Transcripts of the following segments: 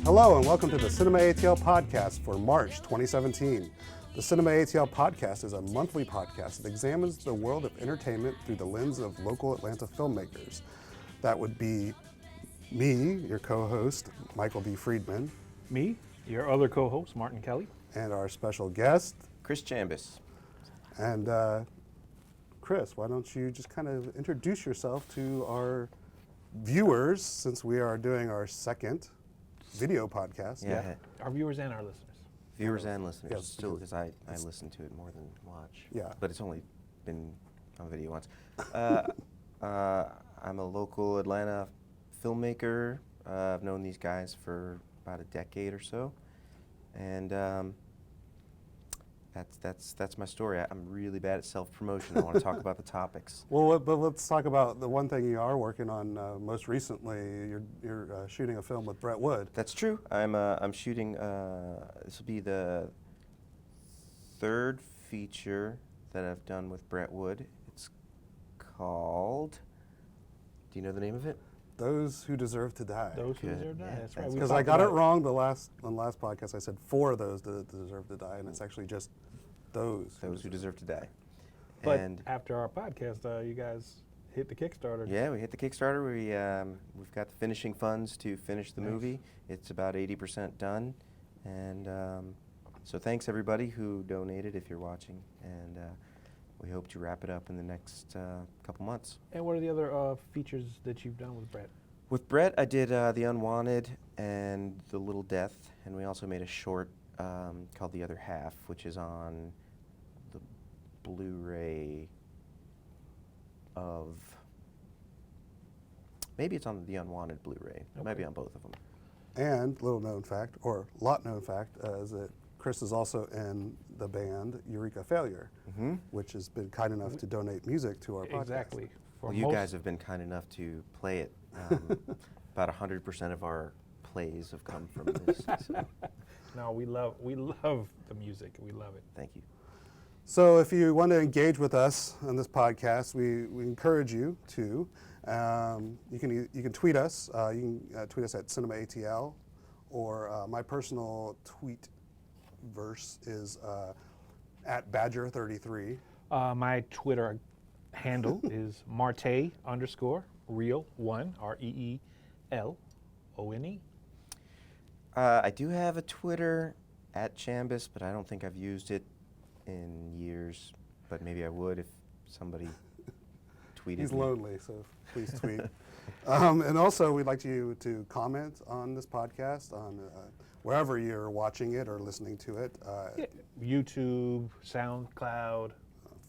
Hello and welcome to the CinemATL Podcast for March 2017. The CinemATL Podcast is a monthly podcast that examines the world of entertainment through the lens of local Atlanta filmmakers. That would be me, your co-host, Michael D. Friedman. Me, your other co-host, Martin Kelly. And our special guest, Chris Tsambis. And Chris, why don't you just kind of introduce yourself to our viewers, since we are doing our second video podcast. Yeah. Our viewers and our listeners. Viewers and listeners, Yes, still, because I listen to it more than watch. Yeah. But it's only been on video once. I'm a local Atlanta filmmaker. I've known these guys for about a decade or so. And that's my story. I'm really bad at self-promotion. I want to talk about the topics. Well, but let's talk about the one thing you are working on most recently. You're shooting a film with Brett Wood. That's true. I'm shooting. This will be the third feature that I've done with Brett Wood. It's called. Do you know the name of it? Those Who Deserve to Die. Those who Good. deserve to die. Yeah, That's right. that's We Because I talked got it about wrong on the last podcast. I said for those that deserve to die, and it's actually just those. Those Who Deserve to Die. But And after our podcast, you guys hit the Kickstarter. yeah, we hit the Kickstarter. We've got the finishing funds to finish the Nice. movie. It's about 80% done, and so thanks everybody who donated if you're watching, and we hope to wrap it up in the next couple months. And what are the other features that you've done with Brett? With Brett, I did The Unwanted and The Little Death, and we also made a short called The Other Half, which is on the Blu-ray of, maybe it's on the Unwanted Blu-ray. It might be on both of them. And little known fact, or lot known fact, is that Chris is also in the band Eureka Failure, which has been kind enough to donate music to our podcast. Exactly. For Well, you guys have been kind enough to play it. About 100% of our plays have come from this. So No, we love the music. We love it. thank you. So if you want to engage with us on this podcast, we encourage you to. You can tweet us. You can tweet us at CinemATL, or my personal tweet verse is at Badger33. My Twitter handle is Marte_real1, REELONE. I do have a Twitter at Tsambis, but I don't think I've used it in years. But maybe I would if somebody tweeted He's me. lonely, so please tweet. And also, we'd like you to comment on this podcast on wherever you're watching it or listening to it. YouTube, SoundCloud,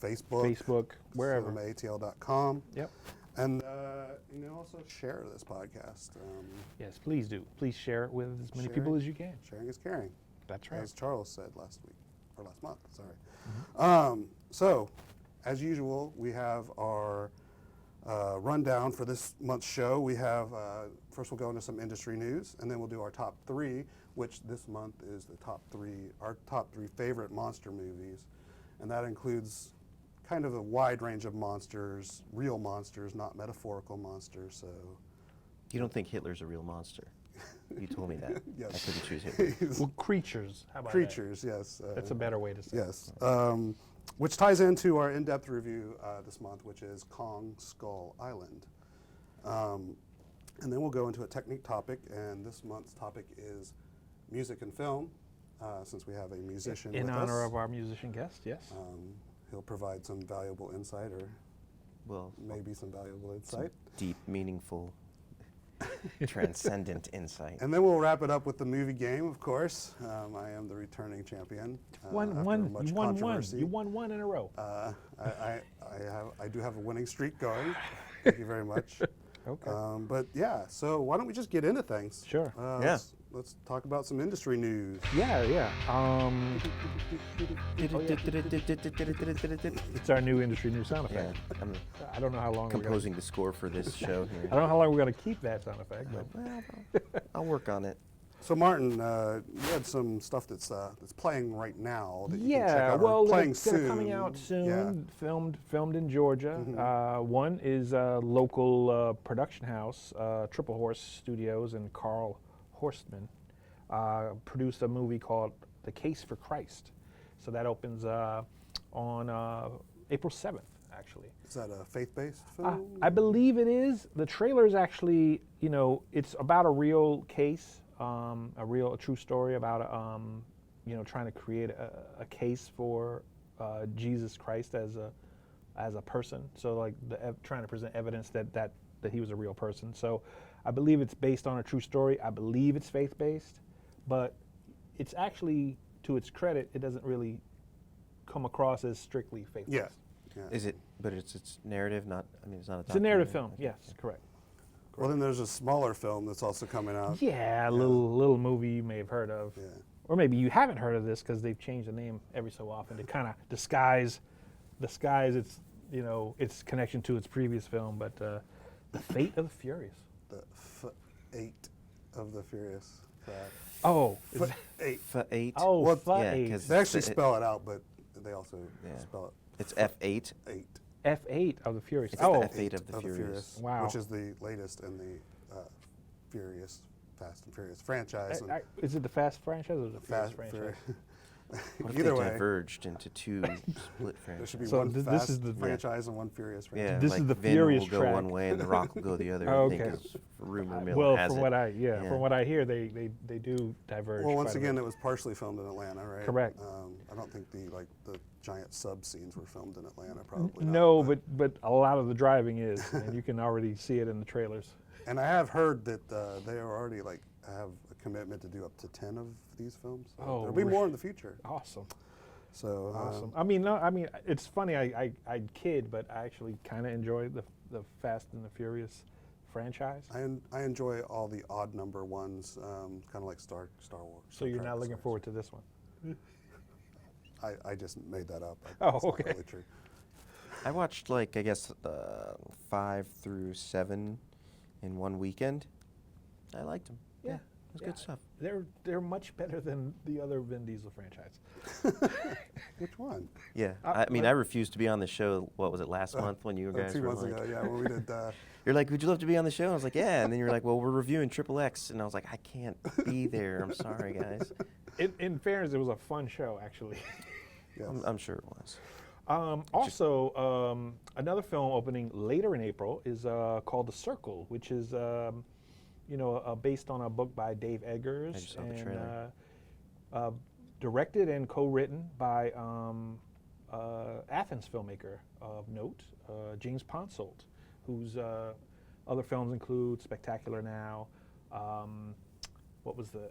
Facebook, wherever. CinemATL.com. Yep. And also share this podcast. Yes, please do. Please share it with as many Sharing. people as you can. Sharing is caring, That's right. as Charles said last week, or last month, sorry. Mm-hmm. So, as usual, we have our rundown for this month's show. We have, first we'll go into some industry news, and then we'll do our top three, which this month is our top three favorite monster movies. And that includes kind of a wide range of monsters, real monsters, not metaphorical monsters. So, You don't think Hitler's a real monster? You told me that. Yes. I couldn't choose Hitler. Well, creatures. How about creatures, yes. that? That's a better way to say it. Yes. Which ties into our in-depth review this month, which is Kong Skull Island. And then we'll go into a technique topic, and this month's topic is music and film, since we have a musician In with honor us. of our musician guest, yes. He'll provide some valuable insight, or Well, maybe some valuable some insight. deep, meaningful, transcendent insight. And then we'll wrap it up with the movie game, of course. I am the returning champion. After much You won controversy. one. You won one in a row. I do have a winning streak going. Thank you very much. Okay. But yeah, so why don't we just get into things? Sure. Yeah. Let's talk about some industry news. Yeah. It's our new industry new sound Yeah, effect. I'm I don't know how long composing the score for this show I here. don't know how long we're going to keep that sound effect, but Well, I'll work on it. So Martin, you had some stuff that's playing right now that you can check yeah, out, well, or playing it's soon. coming out soon. Yeah. Filmed in Georgia. One is a local production house, Triple Horse Studios, and Carl Horstman produced a movie called The Case for Christ. So that opens on April 7th, actually. Is that a faith-based film? I believe it is. The trailer is actually, it's about a real case, a true story about, trying to create a case for Jesus Christ as a person. So like trying to present evidence that he was a real person. So I believe it's based on a true story. I believe it's faith-based, but it's actually, to its credit, it doesn't really come across as strictly faith-based. Yeah. Is it? But it's narrative, not. I mean, it's not a. It's a narrative documentary. film. Okay. Yes, correct. Well, then there's a smaller film that's also coming out. Yeah, a little movie you may have heard of, Yeah. or maybe you haven't heard of this because they've changed the name every so often to kind of disguise its its connection to its previous film. But The Fate of the Furious. The F8 of the Furious. Oh, F8. F8. oh, yeah, F8. 'cause They actually it- spell it out, but they also Yeah. spell it It's F8. 8. F8 of the Furious. It's Oh, the F8 of the Furious. Wow. Which is the latest in the Fast and Furious franchise. And is it the Fast franchise or the Furious Fast franchise? Furious. What if Either they way, diverged into two split there should franchises? be So one this Fast is the- franchise and one Furious franchise. Yeah, This like is the Vin Furious will go track. one way and The Rock will go the other. Oh, I think okay. is rumor mill Well, has from it. what I hear, they do diverge. Well, once quite a again, bit. it was partially filmed in Atlanta, right? Correct. I don't think the giant sub scenes were filmed in Atlanta, probably. No, not, but a lot of the driving is, and you can already see it in the trailers. And I have heard that they are already have a commitment to do up to 10 of these films. So Oh, there'll be more in the future. Awesome. So Awesome. It's funny. I kid, but I actually kind of enjoy the Fast and the Furious franchise. I enjoy all the odd number ones, kind of like Star Wars. So you're Star not Trek, looking Star- forward to this one? I just made that up. Oh, It's not okay. really true. I watched 5 through 7 in one weekend. I liked them. Yeah. it was good stuff. They're much better than the other Vin Diesel franchise. Which one? Yeah, I I refused to be on the show. What was it, last month when you guys 2 were months like, ago, yeah, when we did. you're like, would you love to be on the show? I was like, yeah. And then you're like, well, we're reviewing Triple X, and I was like, I can't be there. I'm sorry, guys. In fairness, it was a fun show, actually. Yes. I'm sure it was. Also, another film opening later in April is called The Circle, which is based on a book by Dave Eggers I just saw the trailer. directed and co-written by Athens filmmaker of note, James Ponsoldt, whose other films include Spectacular Now. What was the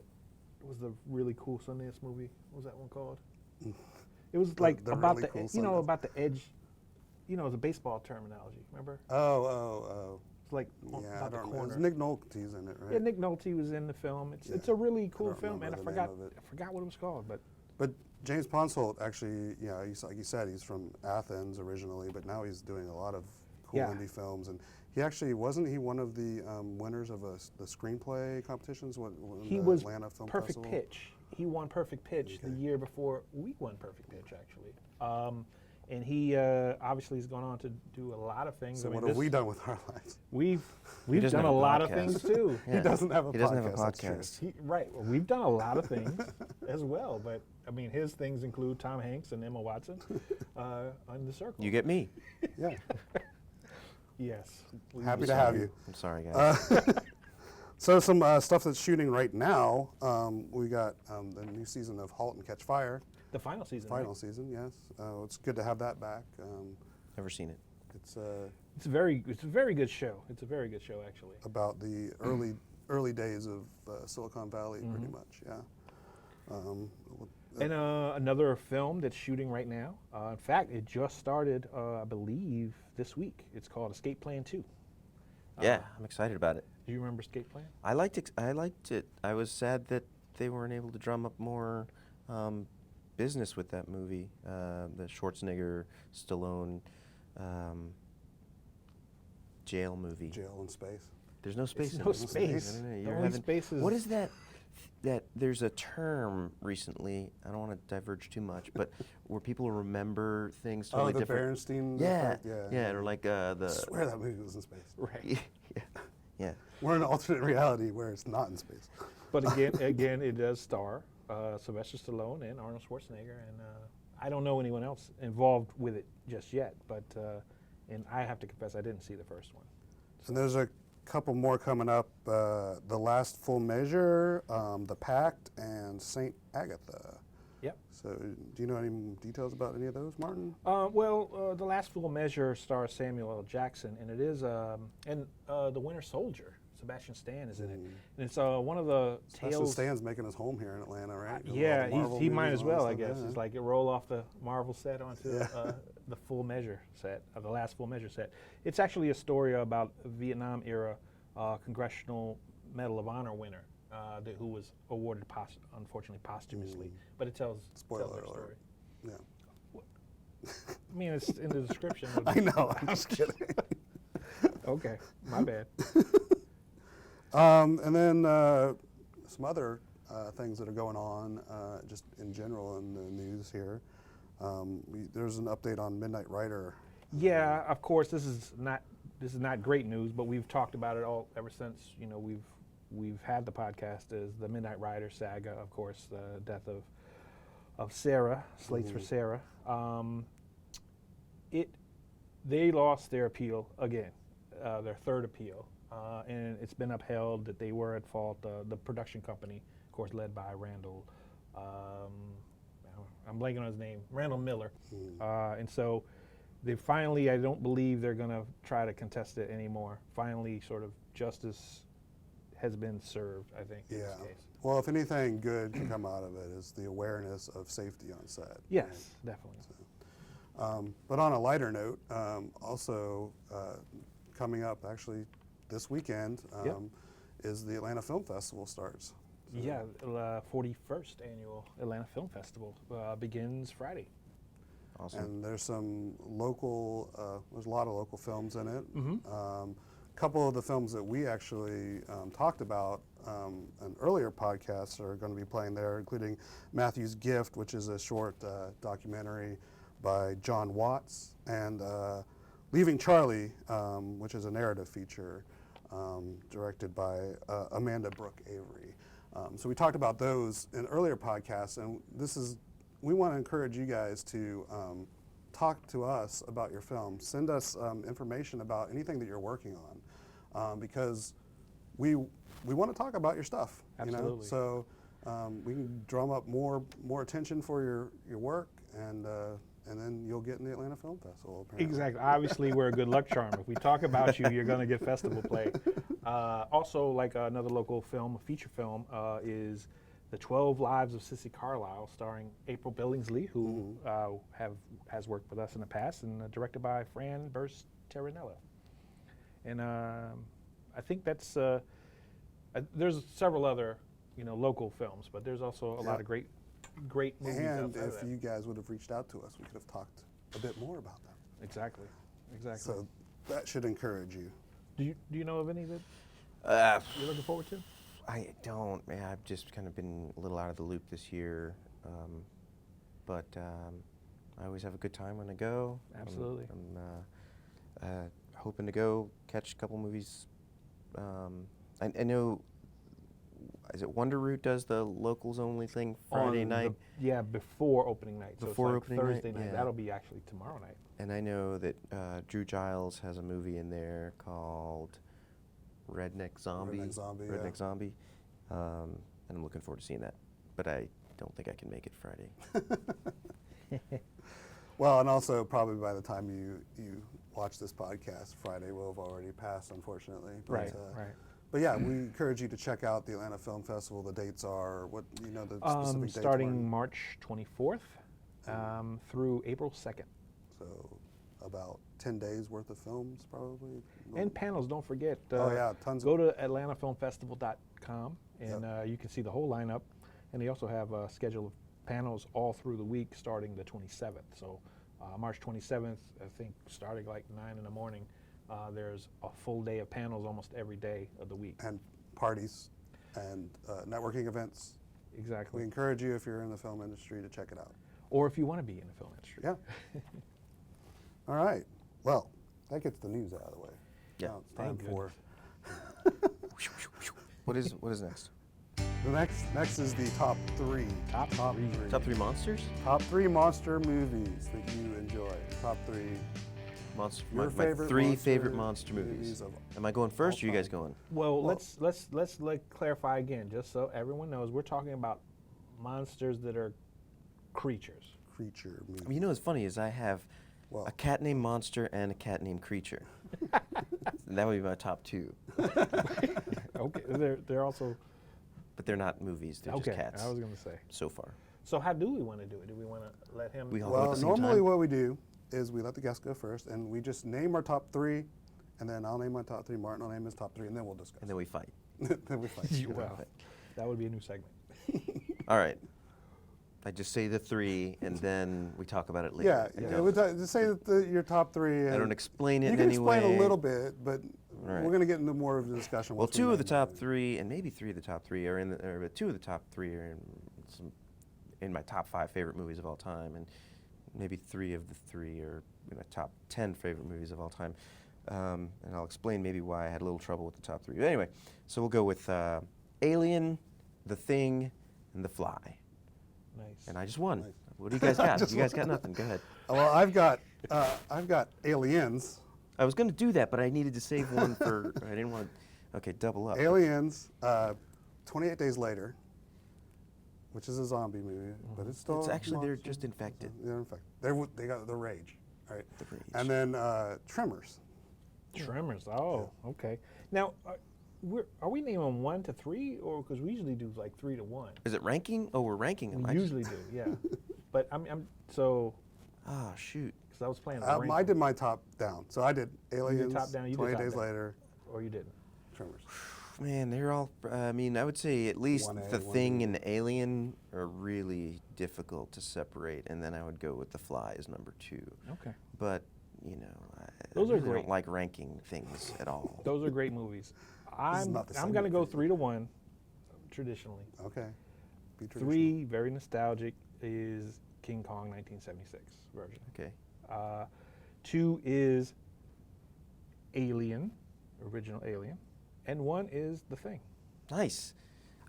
really cool Sundance movie? What was that one called? It was like the about really the cool Sundance. about the edge. The baseball terminology. Remember? Oh. It's like Yeah, I about the don't remember. corner. It's Nick Nolte's in it, right? Yeah, Nick Nolte was in the film. It's Yeah. a really cool don't film, and I remember the name forgot of it. what it was called. But James Ponsoldt actually, like you said, he's from Athens originally, but now he's doing a lot of cool Yeah. indie films. And he actually, wasn't he one of the winners of the screenplay competitions? When He the was Atlanta Film Perfect Festival? Pitch. He won Perfect Pitch the Okay. year before we won Perfect Pitch, actually. And he obviously has gone on to do a lot of things. So I mean, what have we done with our lives? We've doesn't done have a a lot of podcast. things too. Yeah. He doesn't have a He podcast. doesn't have a that's true. podcast. Right. Well, we've done a lot of things as well, but I mean, his things include Tom Hanks and Emma Watson on The Circle. You get me. Yeah. Yes. Happy to have you. I'm sorry, guys. So some stuff that's shooting right now. We got the new season of *Halt and Catch Fire*. The final season. Final right? season, yes. It's good to have that back. Never seen it. It's It's a very good show. It's a very good show, actually. about the early days of Silicon Valley, pretty much. Yeah. And another film that's shooting right now. In fact, it just started, I believe, this week. It's called Escape Plan 2. Yeah, I'm excited about it. Do you remember Escape Plan? I liked it. I was sad that they weren't able to drum up more business with that movie. The Schwarzenegger, Stallone jail movie. Jail in space. There's no space in no it. space. No, The you're only having- space is- What is that? That there's a term recently. I don't want to diverge too much, but where people remember things totally the different. Berenstein Yeah, effect? yeah, or like I the. swear that movie was in space. Right. Yeah, yeah. We're in an alternate reality where it's not in space. But again, it does star Sylvester Stallone and Arnold Schwarzenegger, and I don't know anyone else involved with it just yet. But and I have to confess, I didn't see the first one. And there's a couple more coming up: The Last Full Measure, The Pact, and Saint Agatha. Yep. So, do you know any details about any of those, Martin? The Last Full Measure stars Samuel L. Jackson, and it is the Winter Soldier. Sebastian Stan is in it, and it's one of the Sebastian tales. Stan's making his home here in Atlanta, right? Doing all Yeah, the Marvel he might movies as and all well, that I stuff. guess. Yeah. It's like a roll off the Marvel set onto the Full Measure set, the Last Full Measure set. It's actually a story about a Vietnam era Congressional Medal of Honor winner who was awarded unfortunately posthumously, but it tells Spoiler their alert. story. Yeah. I mean, it's in the description. I know. I'm just kidding. Okay, my bad. And then some other things that are going on, just in general in the news here. There's an update on Midnight Rider. Yeah, of course, this is not great news, but we've talked about it all ever since we've had the podcast. Is the Midnight Rider saga, of course, the death of Sarah, Slates for Sarah. They lost their appeal again, their third appeal, and it's been upheld that they were at fault. The production company, of course, led by Randall. I'm blanking on his name, Randall Miller, and so. They finally, I don't believe they're going to try to contest it anymore. Finally, sort of justice has been served, I think, in this case. Well, if anything good can come out of it is the awareness of safety on set. Yes, definitely. So, but on a lighter note, also coming up actually this weekend is the Atlanta Film Festival starts. So Yeah, 41st annual Atlanta Film Festival begins Friday. Awesome. And there's some local, there's a lot of local films in it. Mm-hmm. A couple of the films that we actually talked about in earlier podcasts are going to be playing there, including Matthew's Gift, which is a short documentary by John Watts, and Leaving Charlie, which is a narrative feature directed by Amanda Brooke Avery. So we talked about those in earlier podcasts, and we want to encourage you guys to talk to us about your film. Send us information about anything that you're working on, because we want to talk about your stuff. Absolutely. You know? So we can drum up more attention for your work, and then you'll get in the Atlanta Film Festival. Apparently. Exactly. Obviously, we're a good luck charm. If we talk about you, you're going to get festival play. Also, like another local film, a feature film, is The 12 Lives of Sissy Carlisle, starring April Billingsley, who has worked with us in the past, and directed by Fran Burst-Terranello. And I think that's there's several other local films, but there's also a lot of great movies. And outside of if that. you guys would have reached out to us, we could have talked a bit more about them. Exactly. So that should encourage you. Do you know of any that you're looking forward to? I don't, man. I've just kind of been a little out of the loop this year, but I always have a good time when I go. Absolutely. I'm hoping to go catch a couple movies. I know, is it Wonder Root does the locals only thing Friday night? Before opening night. Before so it's like opening Thursday night, night. yeah. That'll be actually tomorrow night. And I know that Drew Giles has a movie in there called Redneck Zombie. Redneck Zombie, And I'm looking forward to seeing that. But I don't think I can make it Friday. Well, and also probably by the time you watch this podcast, Friday will have already passed, unfortunately. But, Right. But yeah, we encourage you to check out the Atlanta Film Festival. The dates are the specific dates. Starting March 24th through April 2nd. So about 10 days worth of films, probably. And panels, don't forget. Tons. Go to atlantafilmfestival.com and you can see the whole lineup. And they also have a schedule of panels all through the week starting the 27th. So March 27th, I think starting like 9 in the morning, there's a full day of panels almost every day of the week. And parties and networking events. Exactly. We encourage you, if you're in the film industry, to check it out. Or if you want to be in the film industry. Yeah. All right. Well, that gets the news out of the way. Yeah. Now it's time Thank for What is next? The next is the top three. Top three. Top three monsters? Top three monster movies that you enjoy. Top three. Monster. Your My favorite three monster favorite monster movies. of Am I going first, or you time. guys going? Well, Well- let's like clarify again, just so everyone knows. We're talking about monsters that are creatures. creature I movie. mean, you know what's funny is I have Well, a cat named Monster and a cat named Creature. And that would be my top two, Okay, they're also but they're not movies. They're okay. just cats I was gonna say. so far. So how do we want to do it? Do we want to let him? We all go at well, the same normally time? what we do is we let the guests go first, and we just name our top three, and then I'll name my top three, Martin will name his top three, and then we'll discuss. And then we fight. then we fight. Wow, that would be a new segment. All right. I just say the three, and then we talk about it later. Yeah, I yeah. don't- Just say that your top three. I and don't explain it you in can any way. explain a little bit, but Right. we're going to get into more of the discussion. Well, once we two of the name top them. three, and maybe three of the top three are in, but two of the top three are in my top 5 favorite movies of all time, and maybe 3 of the 3 are in my top 10 favorite movies of all time. And I'll explain maybe why I had a little trouble with the top 3. But anyway, so we'll go with Alien, The Thing, and The Fly. Nice. And I just won. Nice. What do you guys got? You guys got nothing. Go ahead. Well, I've got Aliens. I was going to do that, but I needed to save one for. I didn't want to. Okay, double up. Aliens. 28 Days Later, which is a zombie movie, but it's still. It's actually they're monster. just infected. They're infected. They got the rage, right? The rage. And then Tremors. Tremors. Oh, okay. Now, are we naming 1 to 3, or because we usually do like 3 to 1? Is it ranking? Oh, we're ranking them. We usually do, yeah. But I'm so Ah, shoot. because I was playing. I did my top down. So I did You Aliens. did top down. You did 28 top Days down. Later. or you didn't. Tremors. Man, they're all. I mean, I would say at least 1A, The 1B. Thing and Alien are really difficult to separate, and then I would go with The Fly as number 2. Okay. But you know, Those I are really great. don't like ranking things at all. Those are great movies. I'm not the I'm gonna segment go for 3 to 1, traditionally. Okay. Be traditional. 3, very nostalgic, is King Kong 1976 version. Okay. 2 is Alien, original Alien, and 1 is The Thing. Nice.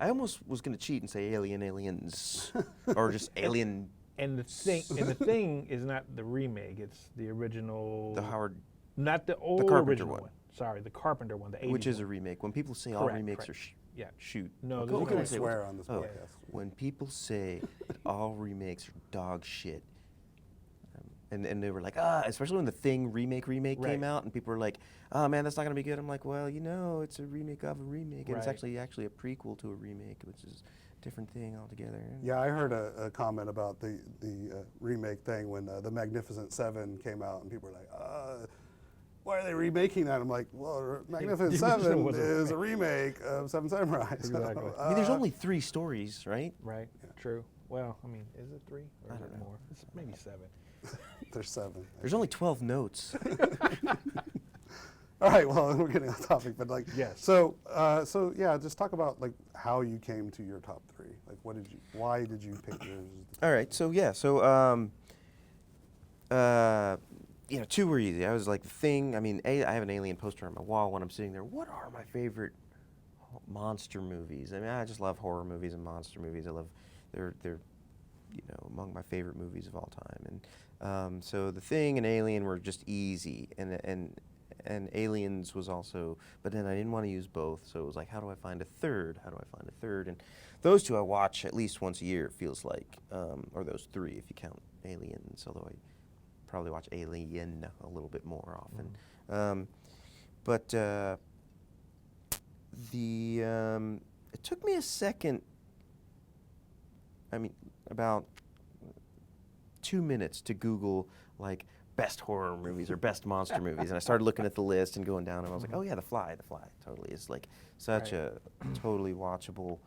I almost was gonna cheat and say Aliens, or just Alien. And the thing is not the remake; it's the original. The Howard, not the old Carpenter original one. one. Sorry, the Carpenter one, the 80s which is a one. remake. When people say all Correct, remakes correct. are Yeah. shoot. No, Okay, there's We what no can I say? swear on this Oh, podcast. When people say that all remakes are dog shit, and they were like, especially when the Thing remake Right. came out, and people were like, oh man, that's not gonna be good. I'm like, well, you know, it's a remake of a remake, and it's Right. actually a prequel to a remake, which is a different thing altogether. Yeah, I heard a comment about the remake thing when The Magnificent Seven came out, and people were like, why are they remaking that? I'm like, well, Magnificent The original Seven was a is a remake of Seven Samurai. So, Exactly. I mean, there's only 3 stories, right? Right. True. Well, I mean, is it 3 or I is don't it know. more? It's maybe 7. There's 7. There's only 12 notes. All right, well, we're getting off topic, but like, Yes. So yeah, just talk about like how you came to your top 3. Like, why did you pick yours? All right, so yeah, so you know, 2 were easy. I was like, The Thing. I mean, I have an Alien poster on my wall when I'm sitting there. What are my favorite monster movies? I mean, I just love horror movies and monster movies. I love they're you know, among my favorite movies of all time. And so The Thing and Alien were just easy, and Aliens was also. But then I didn't want to use both, so it was like, how do I find a third? How do I find a third? And those 2 I watch at least once a year. It feels like, or those 3 if you count Aliens, although I probably watch Alien a little bit more often. But it took me a second. I mean, about 2 minutes to Google like best horror movies or best monster movies, and I started looking at the list and going down, and I was like, oh yeah, The Fly totally is like such Right. a totally watchable.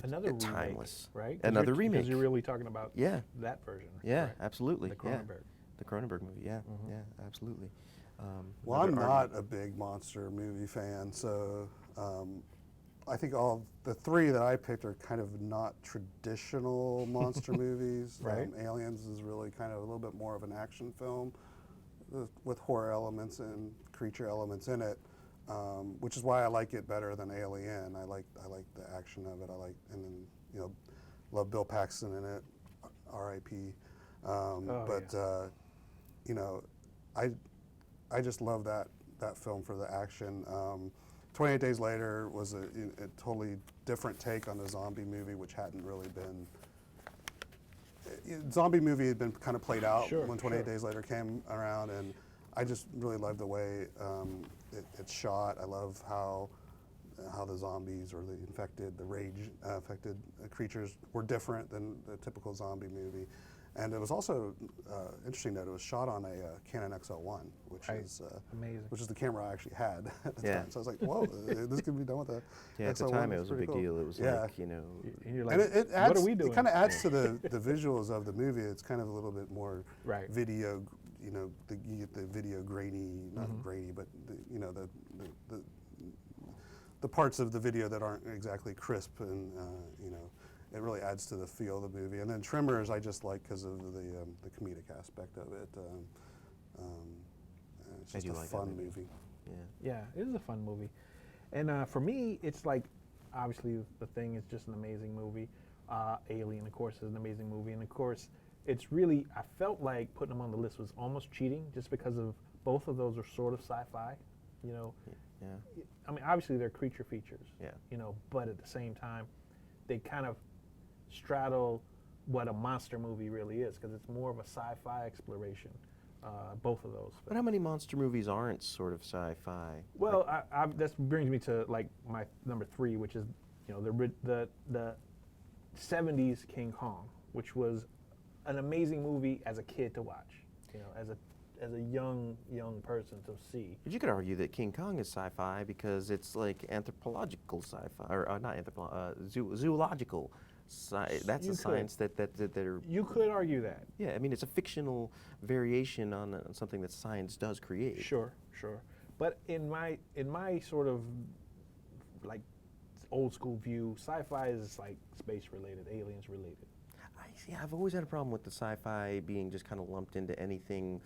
Another remake, timeless. right? Another Because remake. you're really talking about Yeah. that version. Yeah, right? absolutely. The yeah. Cronenberg. The Cronenberg movie, yeah, Mhm. yeah, absolutely. Well, I'm another not argument. a big monster movie fan, so I think all the 3 that I picked are kind of not traditional monster movies. Right. Aliens is really kind of a little bit more of an action film with horror elements and creature elements in it. which is why I like it better than Alien. I like the action of it. And then love Bill Paxton in it, R.I.P. I just love that film for the action. 28 Days Later was a totally different take on a zombie movie, which hadn't really been. Zombie movie had been kind of played out when 28 Days Later came around, and I just really loved the way it's shot. I love how the zombies or the rage affected creatures were different than the typical zombie movie. And it was also interesting that it was shot on a Canon XL1, which is amazing. Which is the camera I actually had at the Yeah. time. So I was like, "Whoa, this could be done with a Yeah, at the XL1." time it It's was a pretty big cool. deal. It was Yeah. like, And you're like, And it adds, what are we doing? It kind of adds to the visuals of the movie. It's kind of a little bit more Right. video. You get the video grainy, not grainy, but the parts of the video that aren't exactly crisp, and it really adds to the feel of the movie. And then Tremors, I just like because of the comedic aspect of it. It's I just do a like that fun movie. movie. Yeah, it is a fun movie. And for me, it's like, obviously, The Thing is just an amazing movie. Alien, of course, is an amazing movie. And of course, it's really, I felt like putting them on the list was almost cheating just because of both of those are sort of sci-fi. Yeah. I mean, obviously, they're creature features. Yeah. But at the same time, they kind of straddle what a monster movie really is because it's more of a sci-fi exploration. Both of those. But how many monster movies aren't sort of sci-fi? Well, that brings me to like my number 3, which is the 70s King Kong, which was an amazing movie as a kid to watch. As a young person to see. But you could argue that King Kong is sci-fi because it's like anthropological sci-fi, or not zoological. That's You a could. science that are. You could argue that. Yeah, I mean it's a fictional variation on something that science does create. Sure. But in my sort of like old school view, sci-fi is like space related, aliens related. I've always had a problem with the sci-fi being just kind of lumped into anything.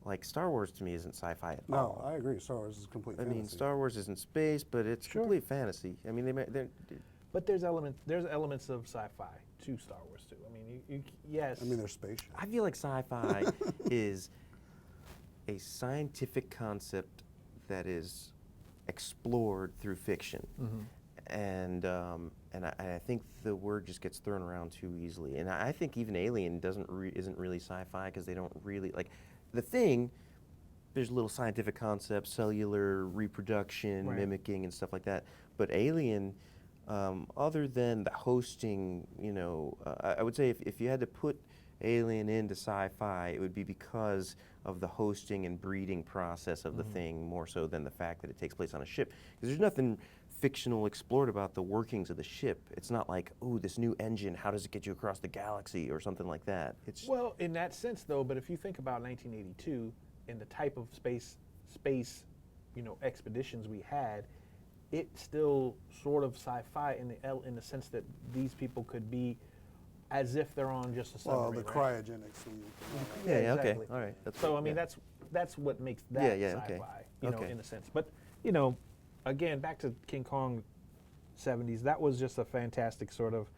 Like Star Wars to me isn't sci-fi at all. No, I agree. Star Wars is complete I fantasy. mean, Star Wars is in space, but it's Sure. complete fantasy. I mean, they're But there's elements of sci-fi to Star Wars too. I mean, yes. I mean, they're spaceships. I feel like sci-fi is a scientific concept that is explored through fiction, and I think the word just gets thrown around too easily. And I think even Alien isn't really sci-fi because they don't really like The Thing. There's little scientific concepts, cellular reproduction, Right. mimicking, and stuff like that. But Alien, other than the hosting, I would say if you had to put Alien into sci-fi, it would be because of the hosting and breeding process of the thing, more so than the fact that it takes place on a ship. Because there's nothing fictional explored about the workings of the ship. It's not like, oh, this new engine, how does it get you across the galaxy or something like that. It's Well, in that sense, though, but if you think about 1982 and the type of space, expeditions we had, it's still sort of sci-fi in the sense that these people could be as if they're on just a Well, submarine. the right? cryogenic sleeve. yeah, exactly. okay, all right. That's So good, I mean, yeah. that's what makes that Yeah, sci-fi, okay. Okay. in a sense. But again, back to King Kong, 70s. That was just a fantastic sort of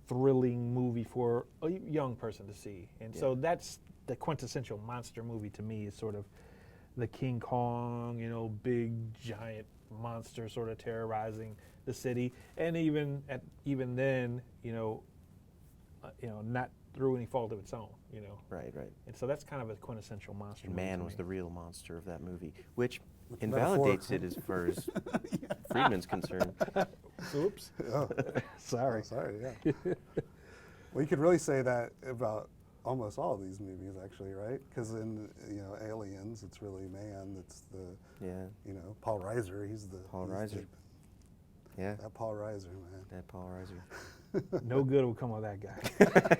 thrilling movie for a young person to see, and so that's the quintessential monster movie to me. Is sort of the King Kong, big giant monster sort of terrorizing the city, and even then, not through any fault of its own, Right. And so that's kind of a quintessential monster And movie. man to was me. the real monster of that movie, which metaphor. invalidates it as far as Friedman's concerned. Oops. Oh, Sorry. sorry, yeah. Well, you could really say that about almost all of these movies, actually, right? Because in Aliens, it's really man. It's the Yeah, Paul Reiser. He's the Paul he's Reiser. Yeah, that Paul Reiser, man. that Paul Reiser. No good will come of that guy.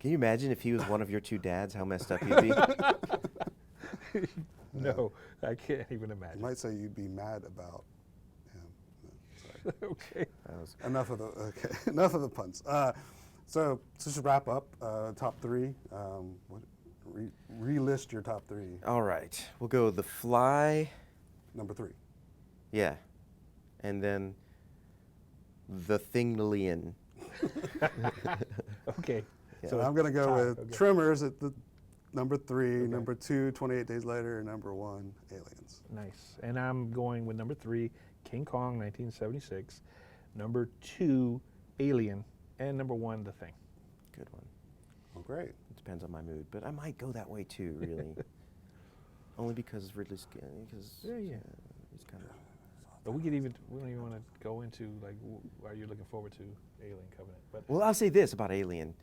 Can you imagine if he was one of your two dads, how messed up you'd be? No, I can't even You imagine. might say you'd be mad about him. Sorry. Okay. That was- Enough of the puns. So just to wrap up, top 3. Relist your top 3. All right, we'll go The Fly, number 3. Yeah. And then the Thinglian. Okay. Yeah. So I'm going to go tie, with okay. Tremors at the number 3, Okay. number 2, 28 Days Later, and number 1, Aliens. Nice. And I'm going with number 3, King Kong, 1976. Number 2, Alien. And number 1, The Thing. Good one. Well, great. It depends on my mood, but I might go that way too, really. Only because Ridley's, because Yeah, yeah. he's kind of. But we don't even want to go into, like, are you looking forward to Alien Covenant? But Well, I'll say this about Alien.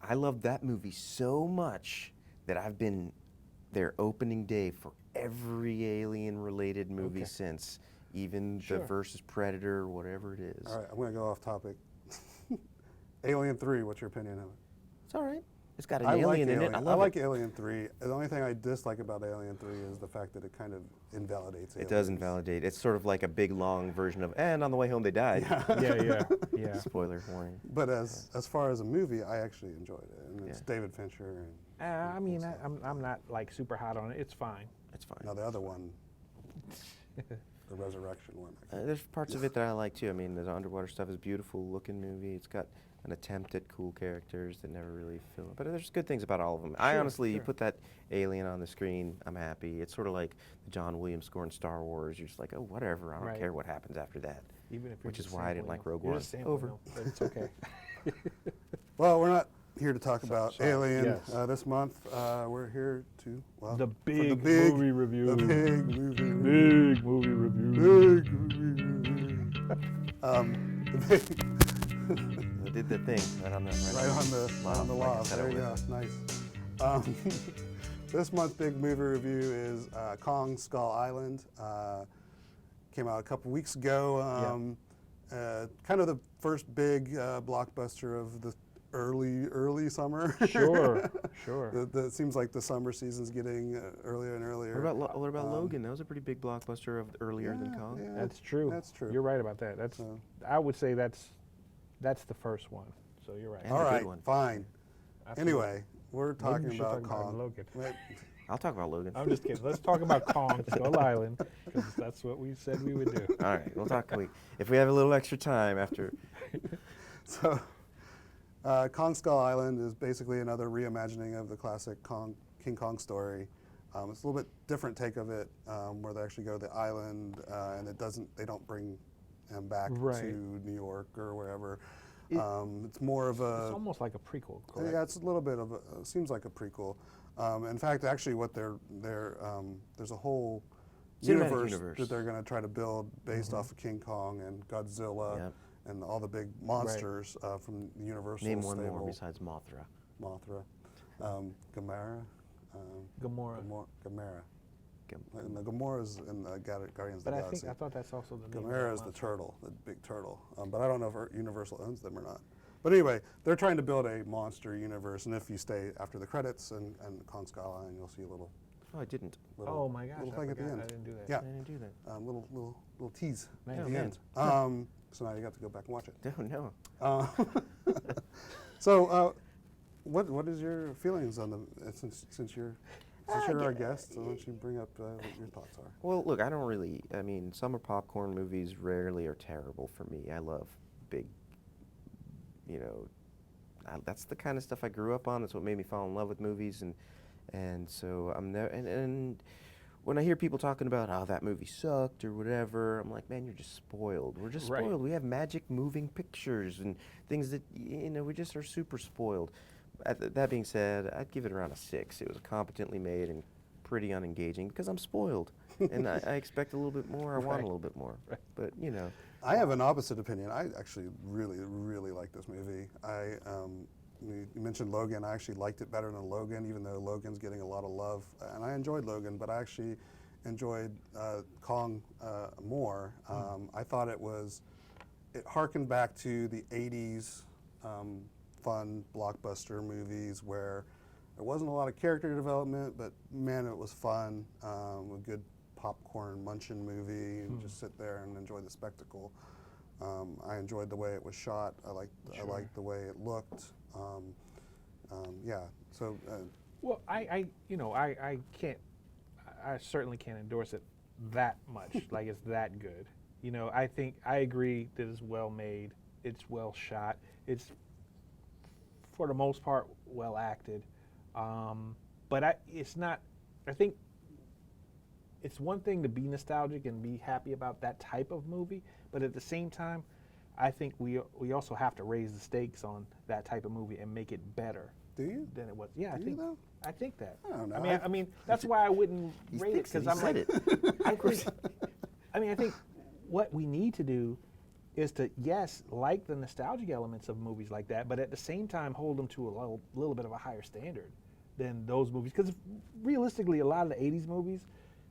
I loved that movie so much that I've been their opening day for every Alien-related movie Okay. since, even Sure. the versus Predator, whatever it is. All right, I'm going to go off topic. Alien 3, what's your opinion of it? It's all right. It's got an I alien like in Alien. it. I I love like it. Alien 3. The only thing I dislike about Alien 3 is the fact that it kind of invalidates It does aliens. invalidate. It's sort of like a big, long version of, and on the way home they died. yeah. Spoiler warning. But as far as a movie, I actually enjoyed it. And it's Yeah. David Fincher. And I cool mean, stuff. I'm not, like, super hot on it. It's fine. It's fine. Now the other one, the Resurrection one. There's parts of it that I like too. I mean, the underwater stuff is beautiful looking movie. It's got an attempt at cool characters that never really fill it. But there's good things about all of them. I Sure, honestly, you sure. put that alien on the screen, I'm happy. It's sort of like the John Williams score in Star Wars. You're just like, oh, whatever. I don't Right. care what happens after that. Even if you're Which just is why I didn't sampling like them. Rogue You're One. just sampling Over. them, but it's okay. Well, we're not here to talk about sorry. Alien Yes. this month. We're here to, well, The for big movie review. The big movie review. Big movie review. Big movie review. The big I did the thing right on the right on the like I loft. said I There you would. go. Nice. This month's big movie review is Kong Skull Island. Came out a couple weeks ago. Kind of the first big blockbuster of the early summer. Sure. It seems like the summer season's getting earlier and earlier. What about Logan? That was a pretty big blockbuster of earlier than Kong. Yeah, That's true. That's true. You're right about that. So- I would say that's the first one. So you're right. And All a good right, one. fine. Absolutely. Anyway, we're Maybe talking we should about talk about Kong. Logan. Wait, I'll talk about Logan. I'm just kidding. Let's talk about Kong Skull Island, because that's what we said we would do. All right, we'll talk. If we have a little extra time after. So, Kong Skull Island is basically another reimagining of the classic King Kong story. It's a little bit different take of it, where they actually go to the island, and they don't bring him back Right. to New York or wherever. It- It's more of It's a, almost like a prequel, correct? yeah, it's a little bit of a, seems like a prequel. In fact, actually, what there's a whole Cinematic universe that they're going to try to build based off of King Kong and Godzilla Yep. and all the big monsters from the Universal Name one stable. more besides Mothra. Mothra, Gamera, Gamora. Gamera. Gam- And the Gamora is in the Guardians But of the I Galaxy. thought that's also the name of Gamera is the monster. turtle, the big turtle. But I don't know if Universal owns them or not. But anyway, they're trying to build a monster universe, and if you stay after the credits and Kong Skull Island, you'll see a little Oh, I didn't. Oh my gosh, little I thing at the forgot. end. I didn't do that. Yeah. I didn't do that. Little tease Nice. at Oh, the man. end. So now you got to go back and watch it. No. So, what is your feelings on the since you're our guest? So why don't you bring up what your thoughts are? Well, look, I mean, summer popcorn movies rarely are terrible for me. I love big, that's the kind of stuff I grew up on. That's what made me fall in love with movies, and so I'm there. And when I hear people talking about, oh, that movie sucked or whatever, I'm like, man, you're just spoiled. We're just Right. spoiled. We have magic moving pictures and things that, we just are super spoiled. That being said, I'd give it around a 6. It was competently made and pretty unengaging because I'm spoiled. And I expect a little bit more. I want Right. a little bit more. Right. But, I have an opposite opinion. I actually really like this movie. You mentioned Logan. I actually liked it better than Logan, even though Logan's getting a lot of love. And I enjoyed Logan, but I actually enjoyed Kong more. I thought it harkened back to the 80s fun blockbuster movies where there wasn't a lot of character development, but man, it was fun. A good popcorn munching movie, and just sit there and enjoy the spectacle. I enjoyed the way it was shot. I liked the way it looked. Yeah. So Well, I certainly can't endorse it that much. Like it's that good. You know, I think I agree that it's well made. It's well shot. It's for the most part well acted. But it's not. I think it's one thing to be nostalgic and be happy about that type of movie, but at the same time, I think we also have to raise the stakes on that type of movie and make it better. Do you? Than it was. Yeah, Do you though? I think that. I don't know. I mean, that's why I wouldn't rate it because I'm like, I think what we need to do is to like the nostalgic elements of movies like that, but at the same time hold them to a little bit of a higher standard than those movies. Because realistically, a lot of the '80s movies,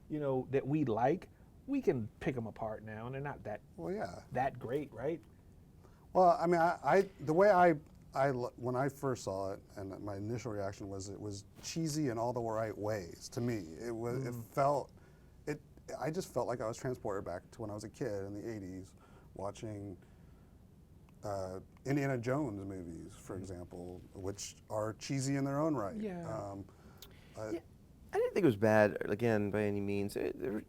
you know, that we like, we can pick them apart now, and they're not that great, right? Well, I mean, the way when I first saw it, and my initial reaction was it was cheesy in all the right ways. To me, I just felt like I was transported back to when I was a kid in the '80s, watching Indiana Jones movies, for example, which are cheesy in their own right. Yeah. I didn't think it was bad, again, by any means. You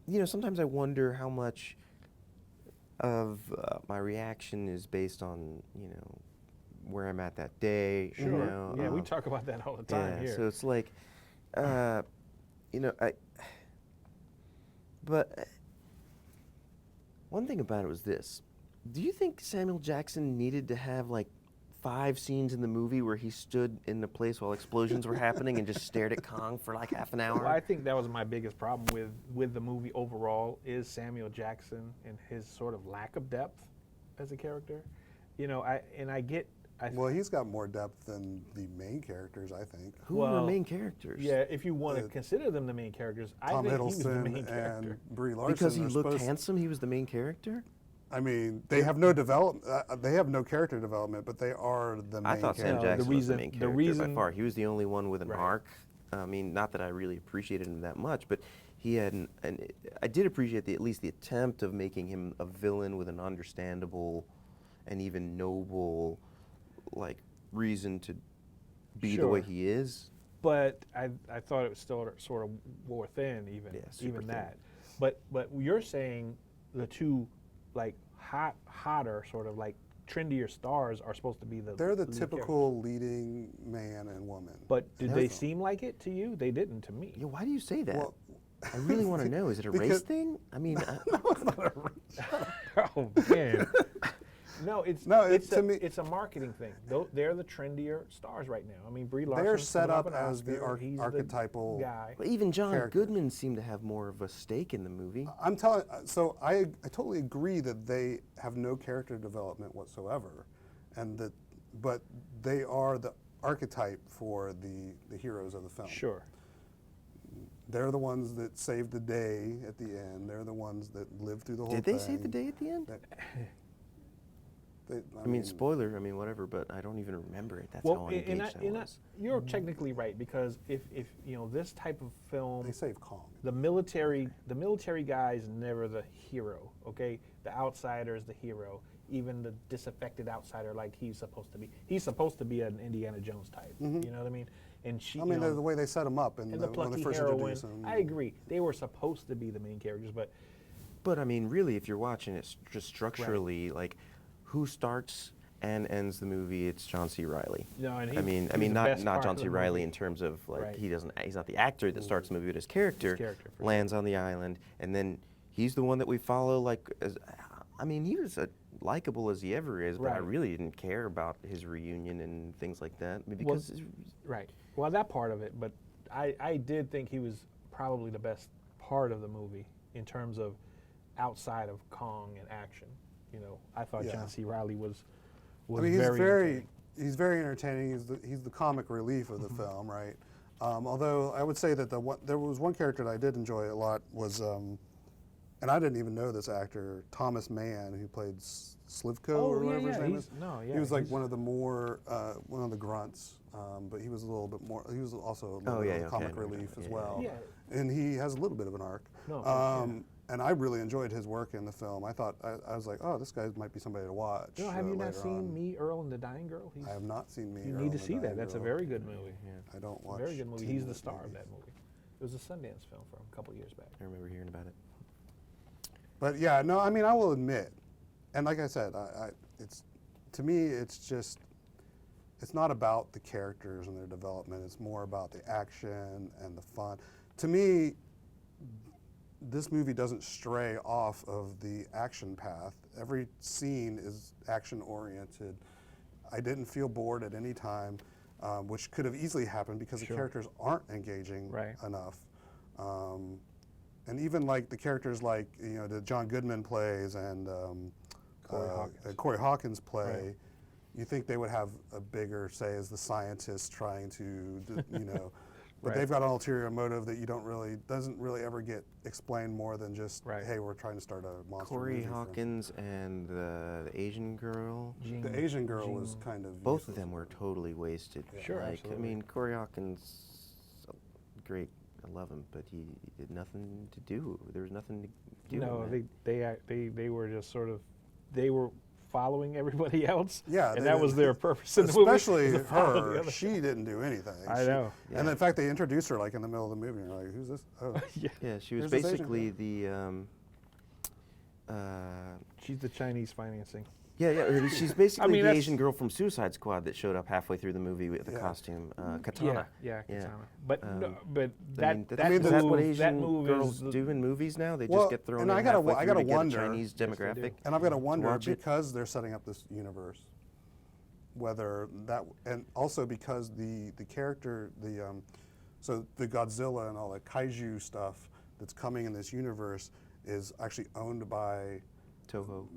know, sometimes I wonder how much of my reaction is based on, you know, where I'm at that day. Sure. You know, yeah, we talk about that all the time here. So it's like, you know, but one thing about it was this. Do you think Samuel Jackson needed to have like 5 scenes in the movie where he stood in the place while explosions were happening and just stared at Kong for like half an hour? Well, I think that was my biggest problem with the movie overall is Samuel Jackson and his sort of lack of depth as a character. You know, well, he's got more depth than the main characters, I think. Who are the main characters? Yeah, if you want to consider them the main characters, I think he was the main character. And Brie Larson. Because he looked handsome, he was the main character? I mean, they have no development. They have no character development, but they are the main. I thought Sam Jackson was the main character by far. He was the only one with an arc. I mean, not that I really appreciated him that much, but he had I did appreciate at least the attempt of making him a villain with an understandable and even noble, like, reason to be the way he is. But I thought it was still sort of wore thin, even that. But you're saying the two, like, hotter, sort of like trendier stars are supposed to be they're the typical leading man and woman. But did they seem like it to you? They didn't to me. Yeah, why do you say that? Well, I really want to know. Is it a race thing? I mean, no, it's not a race. Oh man. No, it's a marketing thing. They're the trendier stars right now. I mean, Brie Larson. They're set up as the archetypal guy. But even John Goodman seemed to have more of a stake in the movie. So I totally agree that they have no character development whatsoever, but they are the archetype for the heroes of the film. Sure. They're the ones that saved the day at the end. They're the ones that lived through the whole thing. Did they save the day at the end? I mean, spoiler, whatever, but I don't even remember it. That's how engaged I was. You're technically right, because if you know this type of film, they save Kong. The military guy is never the hero. Okay, the outsider is the hero. Even the disaffected outsider, like he's supposed to be. He's supposed to be an Indiana Jones type. You know what I mean? And the way they set him up and the plucky when they first heroine. introduced him. I agree. They were supposed to be the main characters, but I mean, really, if you're watching it just structurally, like, who starts and ends the movie? It's John C. Reilly. No, and I mean, not John C. Reilly in terms of like he's not the actor that starts the movie, but his character lands on the island, and then he's the one that we follow. Like, he was likable as he ever is, but I really didn't care about his reunion and things like that because Well, that part of it, but I did think he was probably the best part of the movie in terms of outside of Kong and action. You know, I thought John C. Reilly was he's very entertaining. He's the comic relief of the film, right? Although I would say that there was one character that I did enjoy a lot was, and I didn't even know this actor, Thomas Mann, who played Slivko or whatever his name is. He was like one of the grunts, but he was a little bit more. He was also a little bit of comic relief as well, and he has a little bit of an arc. And I really enjoyed his work in the film. I thought, I was like, oh, this guy might be somebody to watch. No, have you not seen Me, Earl, and the Dying Girl? I have not seen Me, Earl, You need to see that. That's a very good movie. I don't watch Very good movie. He's the star of that movie. It was a Sundance film from a couple years back. I remember hearing about it. But yeah, no, I mean, I will admit, and like I said, it's to me, it's not about the characters and their development. It's more about the action and the fun. To me, this movie doesn't stray off of the action path. Every scene is action oriented. I didn't feel bored at any time, which could have easily happened because the characters aren't engaging enough. And even like the characters like, that John Goodman plays and Corey Hawkins play, Right. you think they would have a bigger say as the scientists trying to, but Right. they've got an ulterior motive that doesn't really ever get explained more than just, hey, we're trying to start a monster Corey movie. Hawkins and the Asian girl. The Asian girl was kind of Both of useless. them were totally wasted. Sure, like, absolutely. I mean, Corey Hawkins, great, I love him, but he had nothing to do. There was nothing to do. No, in they were just sort of, they were following everybody else. Yeah, and they that was didn't- their purpose in the movie. Especially was to follow the her, other- she didn't do anything. I know. And in fact, they introduced her like in the middle of the movie. And you're like, who's this? Oh, Yeah. Yeah, she was Here's this Asian basically girl. She's the Chinese financing. she's basically the that's- Asian girl from Suicide Squad that showed up halfway through the movie with the Yeah. costume, Katana. Yeah, Yeah. Katana. But Um, but I that mean, that is move, that what that Asian move girls is do in movies now? They Well, just get thrown and in I gotta halfway wo- I through gotta to get wonder- a Chinese Yes, they do. demographic. And I've got to to wonder, watch it. because they're setting up this universe, whether that, and also because the character, so the Godzilla and all the kaiju stuff that's coming in this universe is actually owned by Toho.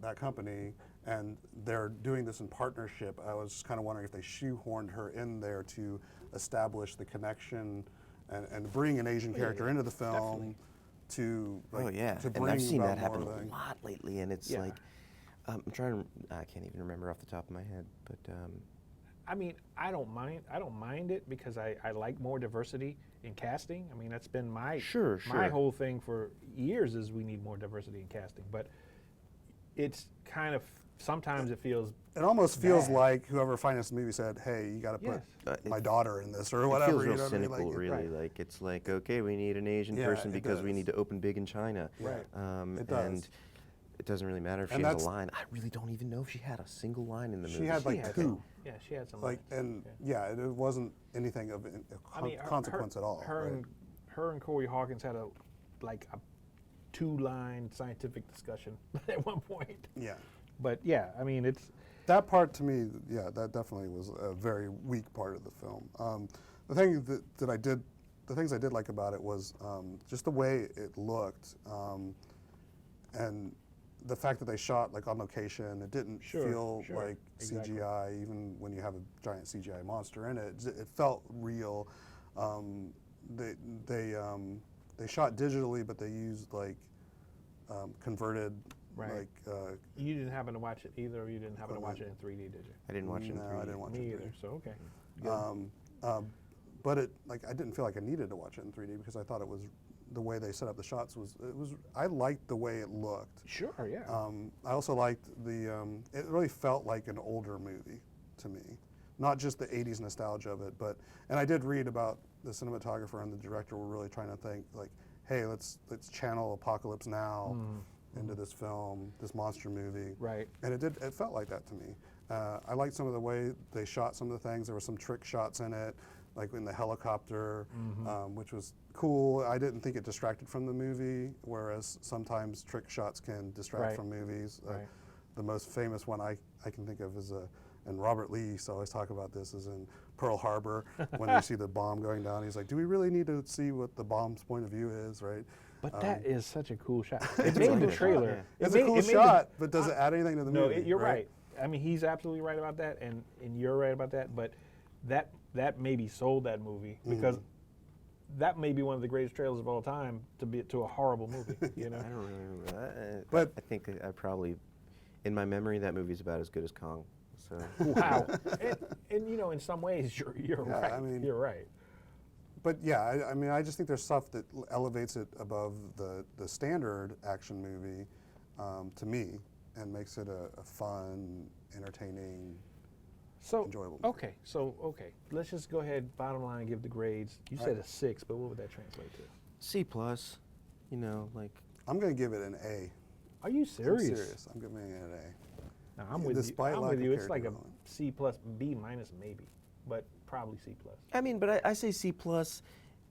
that company, and they're doing this in partnership. I was just kind of wondering if they shoehorned her in there to establish the connection and bring an Asian character into the film to Oh yeah, to and bring I've seen about that happen more a thing. lot lately, and it's Yeah. like I'm trying to. I can't even remember off the top of my head, but I mean, I don't mind it because I like more diversity in casting. I mean, that's been my Sure. my whole thing for years is we need more diversity in casting. But it's kind of sometimes it feels It almost feels bad. like whoever financed the movie said, "Hey, you got to put Yes. my daughter in this or It whatever." feels you real know what I mean? cynical, Like, really. Right. Like it's like, okay, we need an Asian Yeah, person it because we does. need to open big in China. Right. It does. And it doesn't really matter if And she has that's- a line. I really don't even know if she had a single line in the movie. She had like she had two. some- yeah, she had some Like, lines. and yeah, it wasn't anything of consequence at all. Her right? and her and Corey Hawkins had a 2-line scientific discussion at one point. Yeah. But yeah, I mean it's That part to me, yeah, that definitely was a very weak part of the film. The thing the things I did like about it was just the way it looked, and the fact that they shot like on location. It didn't feel like exactly. CGI, even when you have a giant CGI monster in it. It felt real. They shot digitally, but they used like converted. Right. Like, you didn't happen to watch it either, or you didn't happen to watch it in 3D, did you? I didn't watch it in No, 3D. I didn't watch it Me in either. 3D. So okay. Good. But I didn't feel like I needed to watch it in 3D because I thought it was the way they set up the shots I liked the way it looked. Sure. Yeah. I also liked it really felt like an older movie to me, not just the 80s nostalgia of it, and I did read about the cinematographer and the director were really trying to think like, hey, let's channel Apocalypse Now into this film, this monster movie. Right. And it felt like that to me. I liked some of the way they shot some of the things. There were some trick shots in it, like in the helicopter, which was cool. I didn't think it distracted from the movie, whereas sometimes trick shots can distract Right. from movies. Right. The most famous one I can think of is, and Robert Lee used to always talk about this, is in Pearl Harbor, when you see the bomb going down. He's like, do we really need to see what the bomb's point of view is, right? But that is such a cool shot. It It's made like the a shot, trailer. yeah. It It's made- a cool it made the- shot, but does it add anything to the No, movie? you're right. I mean, he's absolutely right about that, and you're right about that. But that maybe sold that movie because that may be one of the greatest trailers of all time to a horrible movie. You know. I don't really remember that. But- I think I probably, in my memory, that movie's about as good as Kong. So Wow. and you know, in some ways, you're Yeah, right. I mean- you're right. But yeah, I mean, I just think there's stuff that elevates it above the standard action movie to me and makes it a fun, entertaining So enjoyable movie. okay, let's just go ahead. Bottom line, and give the grades. You said a 6, but what would that translate to? C+, you know, like, I'm going to give it an A. Are you serious? I'm serious. I'm giving it an A. No, I'm with you. Despite I'm lack with of you. It's like a character C plus, B minus maybe, but probably C plus. I mean, but I say C+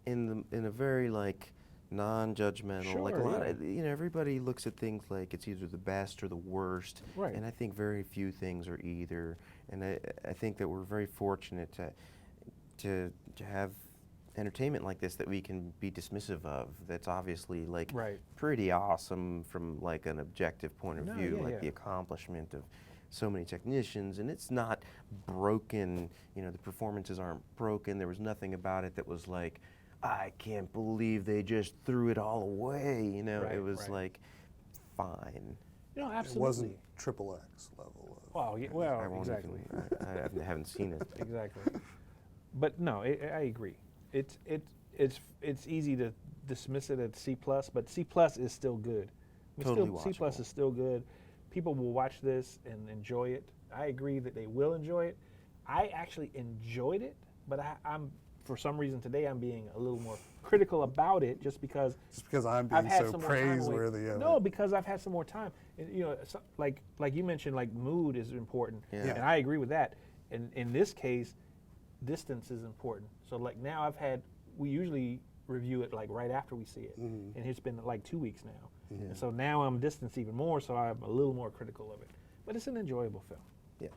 in a very, like, non-judgmental, like a Sure, lot yeah. of, you know, everybody looks at things like it's either the best or the worst. Right. And I think very few things are either. And I think that we're very fortunate to have entertainment like this that we can be dismissive of, that's obviously like Right. pretty awesome from like an objective point of No, view, yeah, like yeah. the accomplishment of so many technicians, and it's not broken, you know, the performances aren't broken, there was nothing about it that was like, I can't believe they just threw it all away, you know, Right, it was right. like fine. No, It absolutely. wasn't triple X level of. Well, yeah, well, I won't exactly. even, I haven't seen it. Exactly. But no, I agree. It's easy to dismiss it at C plus, but C plus is still good. Totally C plus watchable. is still good. People will watch this and enjoy it. I agree that they will enjoy it. I actually enjoyed it, but I'm for some reason today I'm being a little more critical about it, just because Just because I'm I've being had so some more time away. praiseworthy of No, it. because I've had some more time. And, you know, like you mentioned, like mood is important, Yeah. and I agree with that. And in this case, distance is important. So like now we usually review it like right after we see it, and it's been like 2 weeks now. And so now I'm distanced even more, so I'm a little more critical of it. But it's an enjoyable film. Yeah.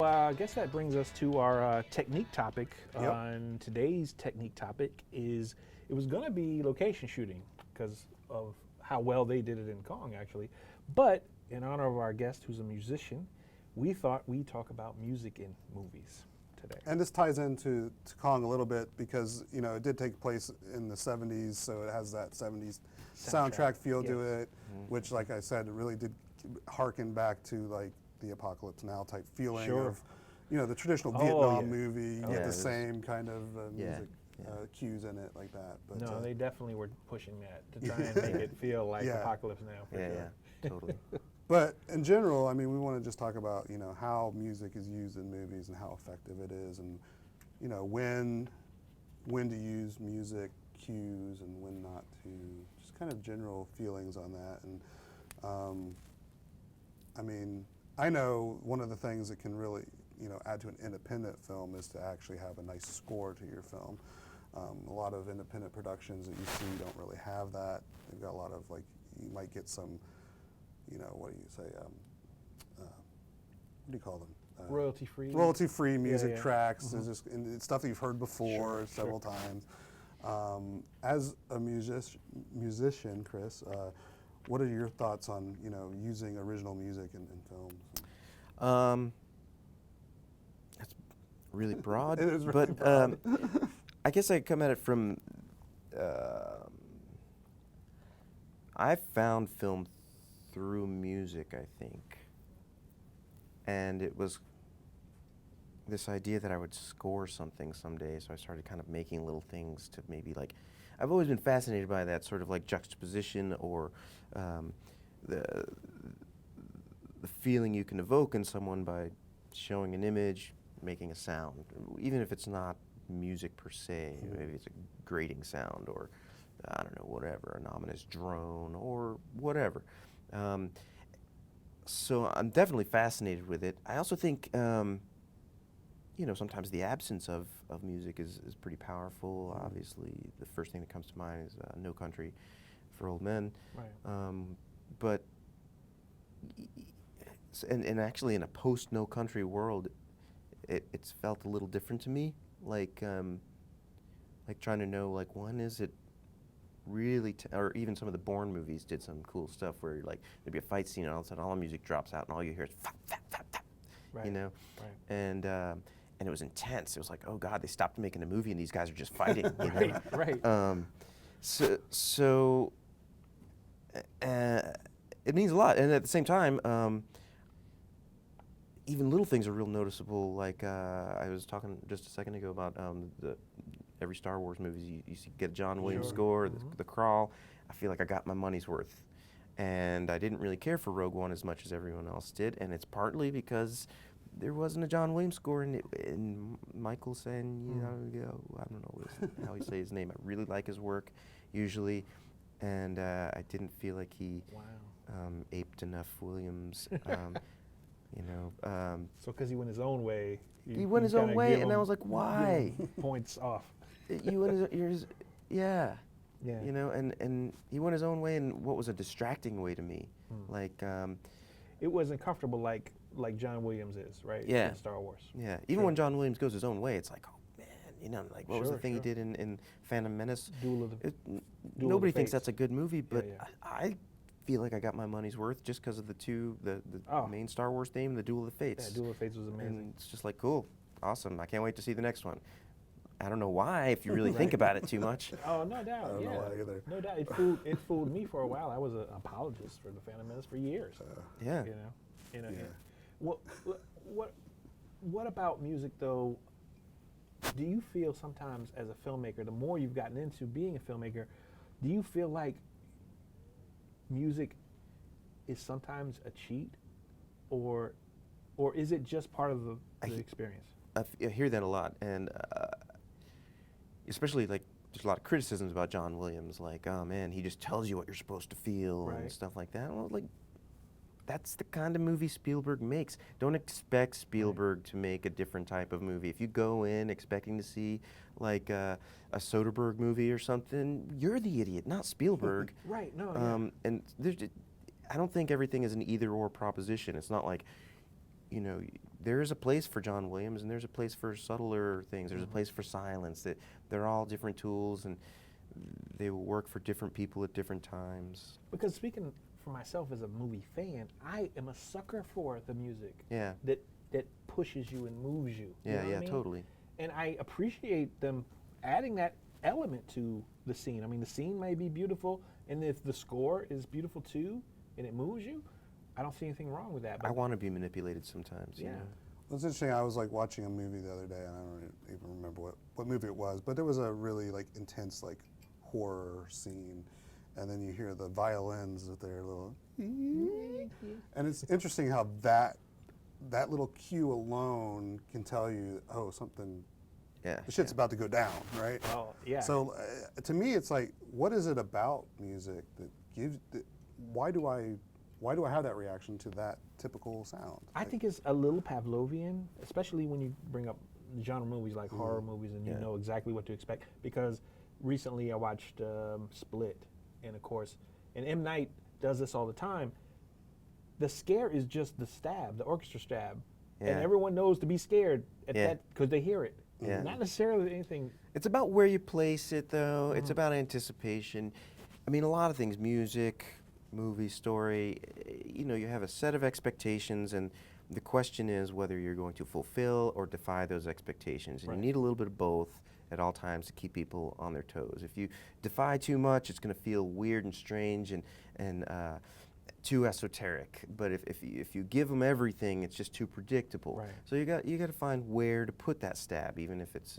I guess that brings us to our technique topic. Yep. And today's technique topic is, it was going to be location shooting because of how well they did it in Kong, actually. But in honor of our guest, who's a musician, we thought we'd talk about music in movies today. And this ties into Kong a little bit because, you know, it did take place in the 70s, so it has that 70s soundtrack feel to yes. it, which, like I said, it really did harken back to like the Apocalypse Now type feeling Sure. of, you know, the traditional Oh, Vietnam yeah. movie. You Oh, get yeah. the It was- same kind of music yeah. cues in it like that. But No, they definitely were pushing that to try and make it feel like Yeah. Apocalypse Now. For Yeah, sure. yeah, totally. But in general, I mean, we want to just talk about, you know, how music is used in movies and how effective it is, and, you know, when to use music cues and when not to. Just kind of general feelings on that. And I mean, I know one of the things that can really, you know, add to an independent film is to actually have a nice score to your film. A lot of independent productions that you see don't really have that. They've got a lot of, like, you might get some, you know, what do you say, what do you call them? Royalty free. Royalty-free music yeah. tracks, and just and it's stuff that you've heard before Sure, several times. As a musician, Chris, what are your thoughts on, you know, using original music in films? That's really broad. It is really but broad. I guess I come at it from. I found film through music, I think, and it was this idea that I would score something someday. So I started kind of making little things to maybe like. I've always been fascinated by that sort of like juxtaposition or the feeling you can evoke in someone by showing an image, making a sound, even if it's not music per se. Maybe it's a grating sound or I don't know, whatever, an ominous drone or whatever. So I'm definitely fascinated with it. I also think, you know, sometimes the absence of music is pretty powerful. Obviously, the first thing that comes to mind is No Country for Old Men. Right. But and actually in a post No Country world, it's felt a little different to me. Like trying to know like when is it really, or even some of the Bourne movies did some cool stuff where like there'd be a fight scene and all of a sudden all the music drops out and all you hear is fap, fap, fap, fap, Right. you know, Right. and it was intense. It was like, oh God, they stopped making a movie and these guys are just fighting. You know? Right. Right. So it means a lot, and at the same time, even little things are real noticeable. Like I was talking just a second ago about every Star Wars movie you get a John Williams Sure. score, the Crawl. I feel like I got my money's worth, And I didn't really care for Rogue One as much as everyone else did, and it's partly because there wasn't a John Williams score in it. And Michael saying, I don't know how you say his name. I really like his work, usually, and I didn't feel like he aped enough Williams. So because he went his own way. He went his own way, and I was like, why? Points off. You went yeah. Yeah. And he went his own way in what was a distracting way to me. Like, it wasn't comfortable like John Williams is, right? Yeah. In Star Wars. Yeah. Even when John Williams goes his own way, it's like, oh man, like what was the thing he did in Phantom Menace? Nobody thinks that's a good movie, but I feel like I got my money's worth just because of the main Star Wars theme, the Duel of the Fates. Yeah, Duel of the Fates was amazing. And it's just like, cool, awesome. I can't wait to see the next one. I don't know why, if you really think about it too much. Oh, no doubt. I don't know why either. No doubt. It fooled me for a while. I was an apologist for the Phantom Menace for years. Yeah. What about music though? Do you feel sometimes as a filmmaker, the more you've gotten into being a filmmaker, do you feel like music is sometimes a cheat, or is it just part of the experience? I hear that a lot, and especially like there's a lot of criticisms about John Williams, like, oh man, he just tells you what you're supposed to feel and stuff like that. Well, like, that's the kind of movie Spielberg makes. Don't expect Spielberg to make a different type of movie. If you go in expecting to see like a Soderbergh movie or something, you're the idiot, not Spielberg. Right, no. And I don't think everything is an either-or proposition. It's not like, there is a place for John Williams and there's a place for subtler things. There's a place for silence. They're all different tools and they will work for different people at different times. Because speaking for myself as a movie fan, I am a sucker for the music. Yeah. That pushes you and moves you. You know what I mean? Totally. And I appreciate them adding that element to the scene. I mean, the scene may be beautiful, and if the score is beautiful too, and it moves you, I don't see anything wrong with that. But I want to be manipulated sometimes. Yeah. Well, it's interesting. I was like watching a movie the other day, and I don't even remember what movie it was, but there was a really like intense like horror scene, and then you hear the violins with their little, and it's interesting how that little cue alone can tell you, oh, something, the shit's about to go down, right? Oh, yeah. So to me, it's like, what is it about music that gives? Why do I have that reaction to that typical sound? I think it's a little Pavlovian, especially when you bring up genre movies like horror movies and you know exactly what to expect. Because recently I watched Split, and of course, and M. Night does this all the time. The scare is just the stab, the orchestra stab, and everyone knows to be scared at that because they hear it. Not necessarily anything. It's about where you place it, though. It's about anticipation. I mean, a lot of things, music, movie, story, you have a set of expectations, and the question is whether you're going to fulfill or defy those expectations. And you need a little bit of both at all times to keep people on their toes. If you defy too much, it's going to feel weird and strange and too esoteric. But if you give them everything, it's just too predictable. Right. So you got to find where to put that stab, even if it's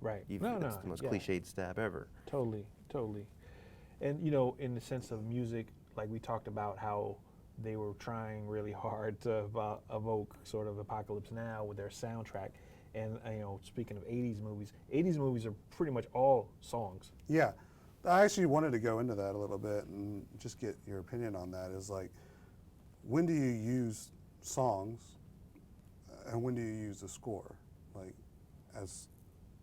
right. even if it's the most cliched stab ever. Totally. And in the sense of music, like we talked about how they were trying really hard to evoke sort of Apocalypse Now with their soundtrack. And speaking of 80s movies are pretty much all songs. Yeah. I actually wanted to go into that a little bit and just get your opinion on that. Is like, when do you use songs and when do you use the score? Like,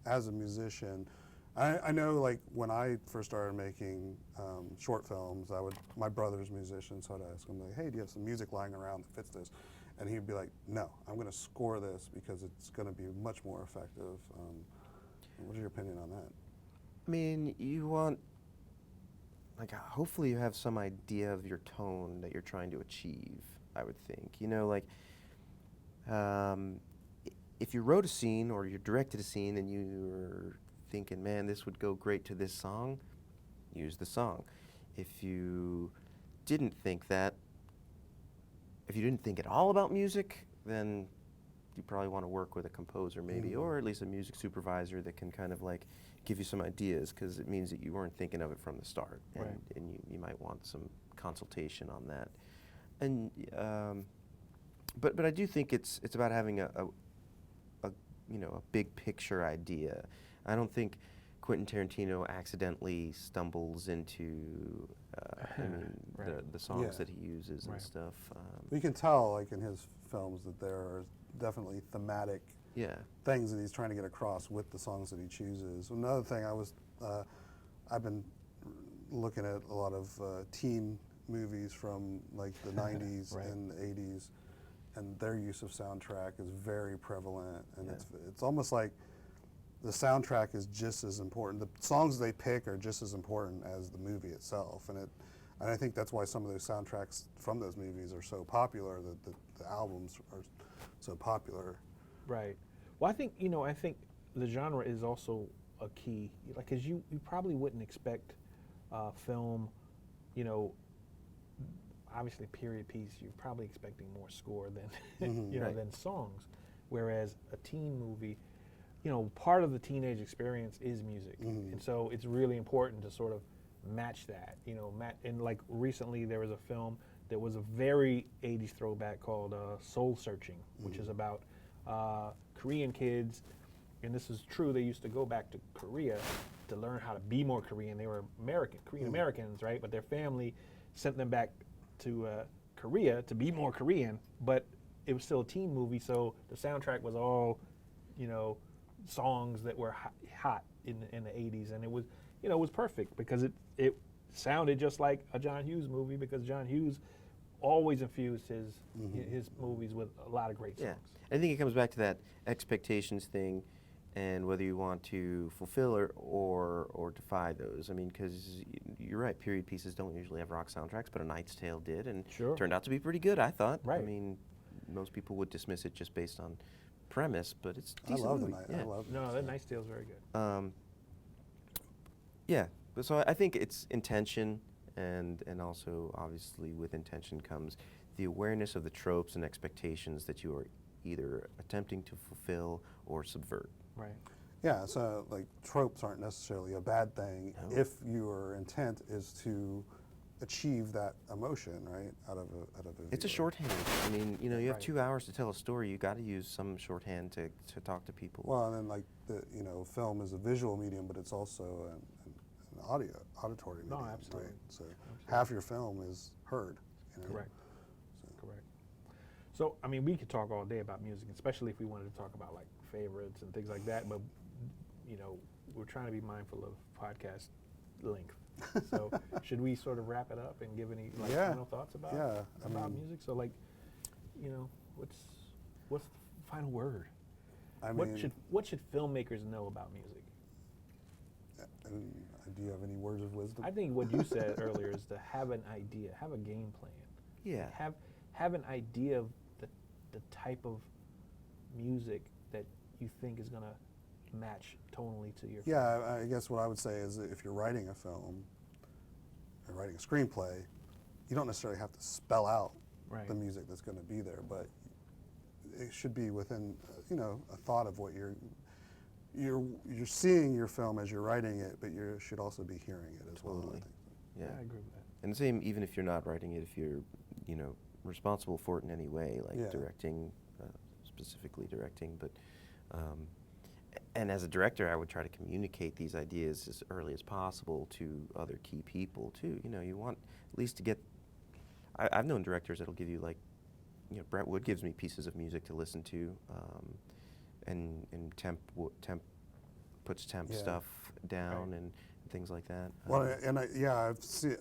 as a musician, I know like when I first started making short films, my brother's musician, so I'd ask him like, hey, do you have some music lying around that fits this? And he'd be like, no, I'm going to score this because it's going to be much more effective. What's your opinion on that? I mean, you want, like, hopefully you have some idea of your tone that you're trying to achieve, I would think. If you wrote a scene or you directed a scene and you were thinking, man, this would go great to this song, use the song. If you didn't think that, if you didn't think at all about music, then you probably want to work with a composer maybe, or at least a music supervisor that can kind of like give you some ideas, because it means that you weren't thinking of it from the start, and, Right. and you might want some consultation on that. And but I do think it's about having a you know, a big picture idea. I don't think Quentin Tarantino accidentally stumbles into I mean, Right. the songs Yeah. that he uses and Right. stuff. You can tell, like in his films, that there are definitely thematic Yeah. things that he's trying to get across with the songs that he chooses. Another thing, I've been looking at a lot of teen movies from like the 90s Right. and the 80s, and their use of soundtrack is very prevalent, and Yeah. it's almost like the soundtrack is just as important. The songs they pick are just as important as the movie itself, and I think that's why some of those soundtracks from those movies are so popular. That the albums are so popular. Right. Well, I think the genre is also a key. Like, cause you probably wouldn't expect film, you know, obviously period piece. You're probably expecting more score than Right. than songs, whereas a teen movie, you know, part of the teenage experience is music, and so it's really important to sort of match that. You know, and like recently there was a film that was a very 80s throwback called Soul Searching, which is about Korean kids, and this is true. They used to go back to Korea to learn how to be more Korean. They were Korean Americans, right? But their family sent them back to Korea to be more Korean, but it was still a teen movie, so the soundtrack was all, you know, songs that were hot in the 80s, and it was perfect because it sounded just like a John Hughes movie, because John Hughes always infused his movies with a lot of great songs. Yeah, I think it comes back to that expectations thing, and whether you want to fulfill or defy those. I mean, because you're right, period pieces don't usually have rock soundtracks, but A Knight's Tale did, and Sure. turned out to be pretty good, I thought. I Right. mean, most people would dismiss it just based on premise, but it's a I decent love movie. the night. Yeah. I love No, that Nice Tale's very good. Yeah, but so I think it's intention, and also obviously with intention comes the awareness of the tropes and expectations that you are either attempting to fulfill or subvert. Right. Yeah, so like tropes aren't necessarily a bad thing No. if your intent is to achieve that emotion, right, out of a It's a viewer. shorthand. I mean, you know, you have Right. 2 hours to tell a story. You got to use some shorthand to talk to people. Well, and then like film is a visual medium, but it's also an auditory medium, absolutely. right? So half your film is heard. You know? Correct. Correct. So, I mean, we could talk all day about music, especially if we wanted to talk about like favorites and things like that. But, you know, we're trying to be mindful of podcast length. So, should we sort of wrap it up and give any like Yeah. final thoughts about Yeah, I about mean- music? So, like, you know, what's the final word? I What mean, should filmmakers know about music? and do you have any words of wisdom? I think what you said earlier is to have an idea, have a game plan. Yeah. Have an idea of the type of music that you think is gonna match tonally to your film. Yeah, I guess what I would say is that if you're writing a film, or writing a screenplay, you don't necessarily have to spell out Right. the music that's going to be there, but it should be within, a thought of what you're seeing your film as you're writing it, but you should also be hearing it as well. Totally. I think. Yeah. I agree with that. And the same, even if you're not writing it, if you're, you know, responsible for it in any way, like Yeah. directing, specifically directing, but, and as a director, I would try to communicate these ideas as early as possible to other key people too. You know, you want at least to get, I've known directors that'll give you like, you know, Brent Wood gives me pieces of music to listen to, and puts temp Yeah. stuff down Right. and things like that. Well,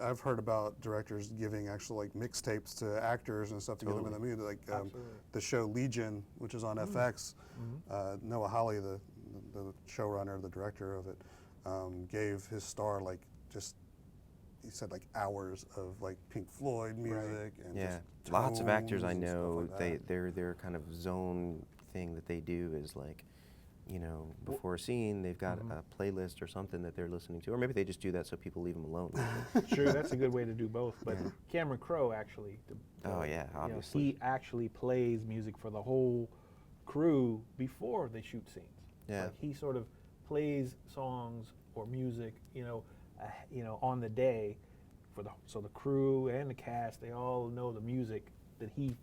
I've heard about directors giving actual like mixtapes to actors and stuff to get them in the mood. Like Absolutely. the show Legion, which is on FX. Noah Hawley, the showrunner, the director of it, gave his star like he said like hours of like Pink Floyd music and Yeah, just lots of actors I tones and stuff know, like that. their kind of zone thing that they do is like, you know, before a scene they've got a playlist or something that they're listening to, or maybe they just do that so people leave them alone. Sure, that's a good way to do both. But Yeah. Cameron Crowe actually, Oh, yeah, you know, obviously. he actually plays music for the whole crew before they shoot scenes. Yeah. Like he sort of plays songs or music, on the day, so the crew and the cast, they all know the music that he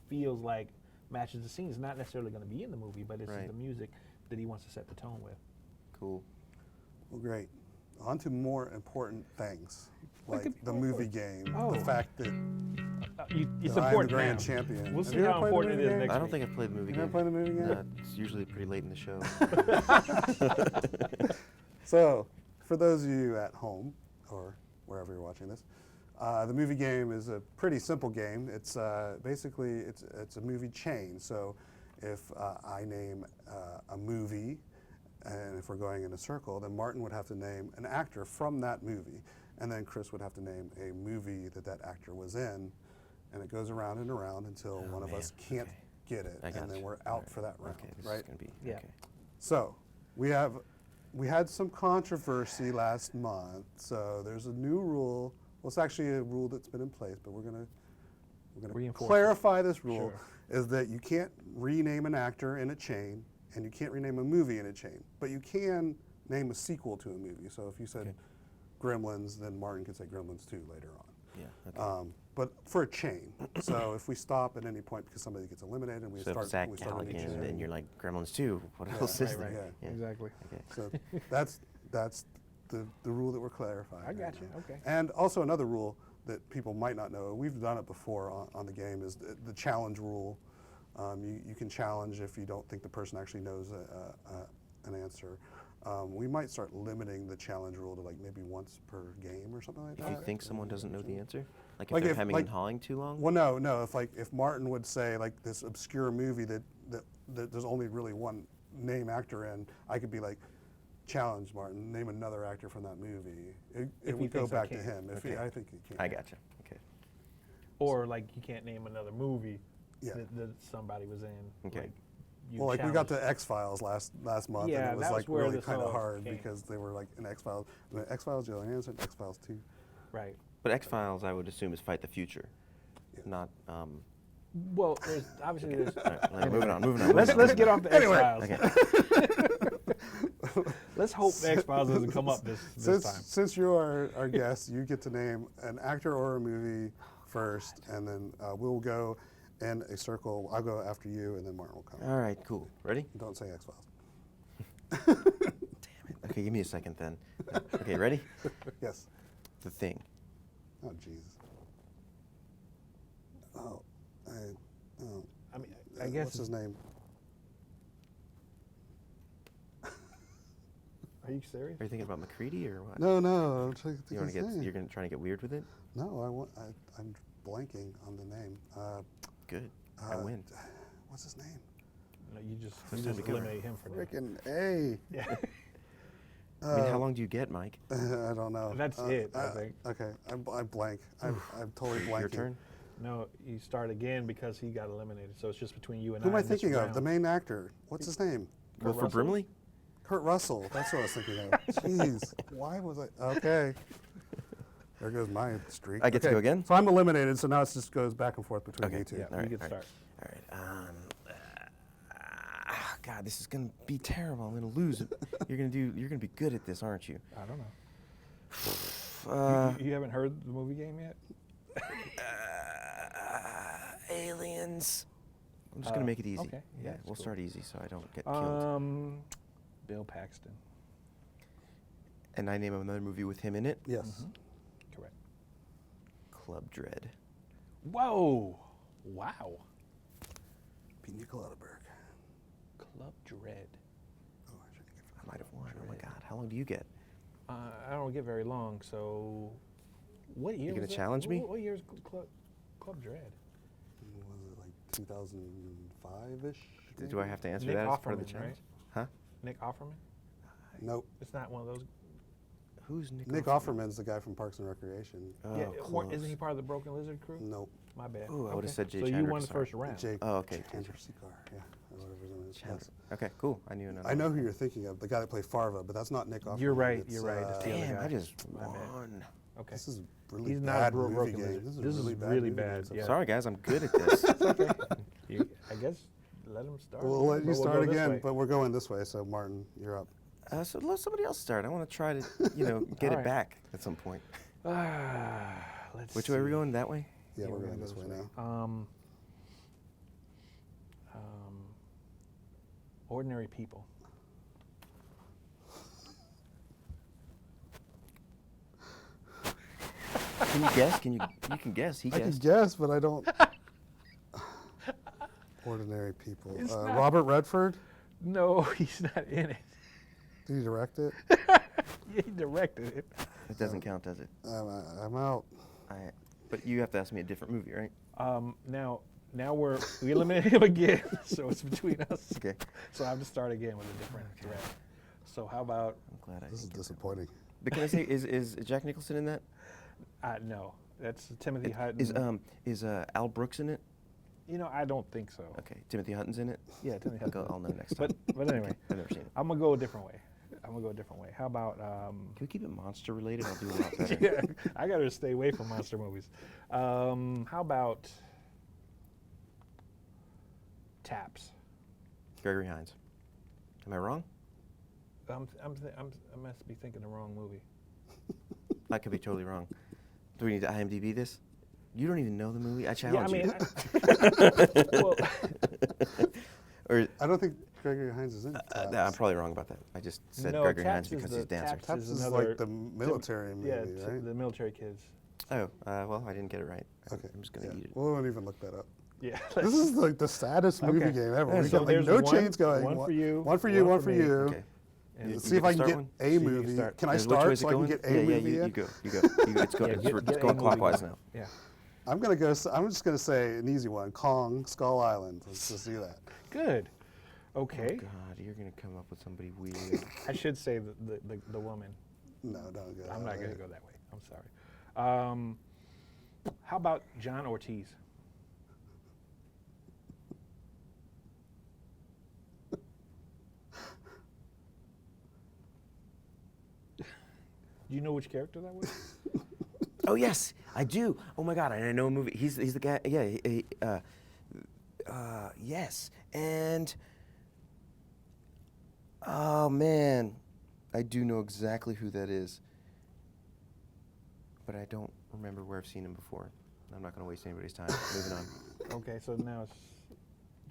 feels like matches the scene. It's not necessarily going to be in the movie, but it's Right. the music that he wants to set the tone with. Cool. Well, great. On to more important things, What like could be the more movie important? game, Oh. the fact that It's that I am the important grand now. champion. We'll Have see you ever how played the important it movie is game? next I don't week. think I've played the movie You game. never played the movie game? No, it's usually pretty late in the show. So, for those of you at home or wherever you're watching this, the movie game is a pretty simple game. It's basically it's a movie chain. So, if I name a movie, and if we're going in a circle, then Martin would have to name an actor from that movie, and then Chris would have to name a movie that actor was in, and it goes around and around until one of us can't get it, I and got then you. we're All out right. for that round, Okay, this right? is gonna be Yeah. okay. So we had some controversy last month. So there's a new rule. Well, it's actually a rule that's been in place, but we're gonna Reinforce it. clarify this rule. Sure. Is that you can't rename an actor in a chain, and you can't rename a movie in a chain, but you can name a sequel to a movie. So if you said Okay. Gremlins, then Martin could say Gremlins 2 later on. Yeah. Okay. But for a chain. So if we stop at any point because somebody gets eliminated and we So if start, Zach we start a new Galligan chain. and you're like Gremlins 2, what Yeah, else is Right, there? right. Yeah. Exactly. Okay. So that's the rule that we're clarifying. I right got you. now. Okay. And also another rule that people might not know, we've done it before on the game, is the challenge rule. You can challenge if you don't think the person actually knows an answer. We might start limiting the challenge rule to like maybe once per game or something like If that. you think someone doesn't know the answer, like if Like they're if- hemming like- and hawing too long. Well, no. If Martin would say like this obscure movie that there's only really one name actor in, I could be like, challenge Martin, name another actor from that movie. It he would go thinks I back to can't. him. If he, Okay. I think he can. I gotcha. Okay. Or like you can't name another movie Yeah. that somebody was in. Okay. Like, you Well, like we got challenge- to X-Files last month, Yeah, and it was that was like where really this kind of all hard came. because they were like in X-Files. X-Files, the only answer, X-Files 2. Right. But X-Files, I would assume, is Fight the Future, Yeah. not. Well, there's obviously there's. All right, like, moving on. Let's get off the Anyway. X-Files. Let's hope the X-Files doesn't come up this time. Since you are our guest, you get to name an actor or a movie first, and then we'll go in a circle. I'll go after you, and then Martin will come. All right, cool. Ready? Don't say X-Files. Damn it. Okay, give me a second then. Okay, ready? Yes. The Thing. Oh, Jesus. Oh, I mean, I guess what's his name? Are you serious? Are you thinking about McCready or what? No. I'm trying to think You want of to his get? name. You're gonna trying to get weird with it? No, I'm blanking on the name. Good. I win. What's his name? No, you just First time to go. eliminate him for now. Frickin' A. Yeah. I mean, how long do you get, Mike? I don't know. That's it, I think. Okay, I'm blank. I'm totally blanking. Your turn. No, you start again because he got eliminated. So it's just between you and Who I. am I in this thinking of? round. The main actor. What's his name? Wilford Russell? Brimley? Kurt Russell. That's what I was thinking of. Jeez, why was I? Okay. There goes my streak. I get to Okay, go again? So I'm eliminated, so now it just goes back and forth between Okay. you two. Yeah, All you right, get all to right. start. All right. God, this is gonna be terrible. I'm gonna lose it. You're gonna be good at this, aren't you? I don't know. You haven't heard the movie game yet? Aliens. I'm just gonna make it easy. okay. Yeah, Yeah, that's we'll cool. start easy so I don't get killed. Bill Paxton. And I name another movie with him in it. Yes. Correct. Club Dread. Whoa! Wow. Pina Colada Burg. Club Dread. Oh, I shouldn't get I might have won. Oh my God! How long do you get? I don't get very long, so what year? gonna was that? challenge me? What year is Club Dread? Was it like 2005-ish? Do I have to answer Nick that as part of the Offerman, challenge? right? Huh? Nick Offerman? Nope. It's not one of those. Who's Nick? Nick Offerman's the guy from Parks and Recreation. Oh, yeah, close. isn't he part of the Broken Lizard crew? Nope. My bad. Ooh, I would've Okay. said Jay So you won the Chandrasekhar. first round. Jake. Oh, okay. Chandrasekhar, yeah. Or whatever his name is. Chandler. Yes. Okay, cool. I knew another. I know who you're thinking of, the guy that played Farva, but that's not Nick Offerman. You're right, It's, you're right, it's the other Damn, guy. I just My bad. won. Okay. This is a really He's not bad a movie Broken game. Lizard. This is This a really is bad really movie bad, game. yeah. Sorry, guys, I'm good at this. I guess let him start. We'll let you But start go this again, way. but we're going this way. So Martin, you're up. So let somebody else start. I want to try to, get All it right. back at some point. Let's Which way are we see. going? That way? Yeah, we're gonna going go this way now. Ordinary people. Can you guess? You can guess. He I guessed. can guess, but I don't. Ordinary people. It's not- Robert Redford. No, he's not in it. Did he direct it? He directed it. It doesn't count, does it? I'm out. But you have to ask me a different movie, right? Now we eliminated him again, so it's between us. Okay. So I have to start again with a different threat. So how about I'm glad I This is didn't get that. disappointing. But can I say, is Jack Nicholson in that? no? That's Timothy Hutton. Is Al Brooks in it? I don't think so. Okay. Timothy Hutton's in it? Yeah, Timothy Hutton. I'll know next time. But anyway, I've never seen it. I'm gonna go a different way. How about? Can we keep it monster related? I'll do a lot better. Yeah, I gotta stay away from monster movies. How about Taps? Gregory Hines. Am I wrong? I must be thinking the wrong movie. I could be totally wrong. Do we need to IMDb this? You don't even know the movie? I Yeah, I challenge mean, you. well, Or, I don't think Gregory Hines is in it. no, I'm probably wrong about that. I just said No, Gregory Taps Hines is because the- he's dancing. Taps Taps is is another like the military movie, yeah, right? the military kids. Oh, well, I didn't get it right. Okay. I'm just going to Yeah. eat it. We won't even look that up. Yeah. This is like the saddest movie Okay. game ever. Yeah, We so got like there's no one- chains going. one for you, One for you. one One for for me. you. Okay. And Let's You see if get I to can start get one? a So you can movie. start. Can I Which way start is so it I can going? get a Yeah, movie you in? go. It's going, Yeah, it's get a going movie clockwise going. now. Yeah. I'm gonna go. I'm just gonna say an easy one. Kong, Skull Island. Let's just do that. Good. Okay. Oh, God, you're going to come up with somebody weird. I should say the woman. No, don't go. I'm not that going way. to go that way. I'm sorry. How about John Ortiz? Do you know which character that was? Oh, yes, I do. Oh, my God, I know a movie. He's the guy. Yeah, yes. And, oh, man, I do know exactly who that is. But I don't remember where I've seen him before. I'm not going to waste anybody's time. Moving on. Okay, so now it's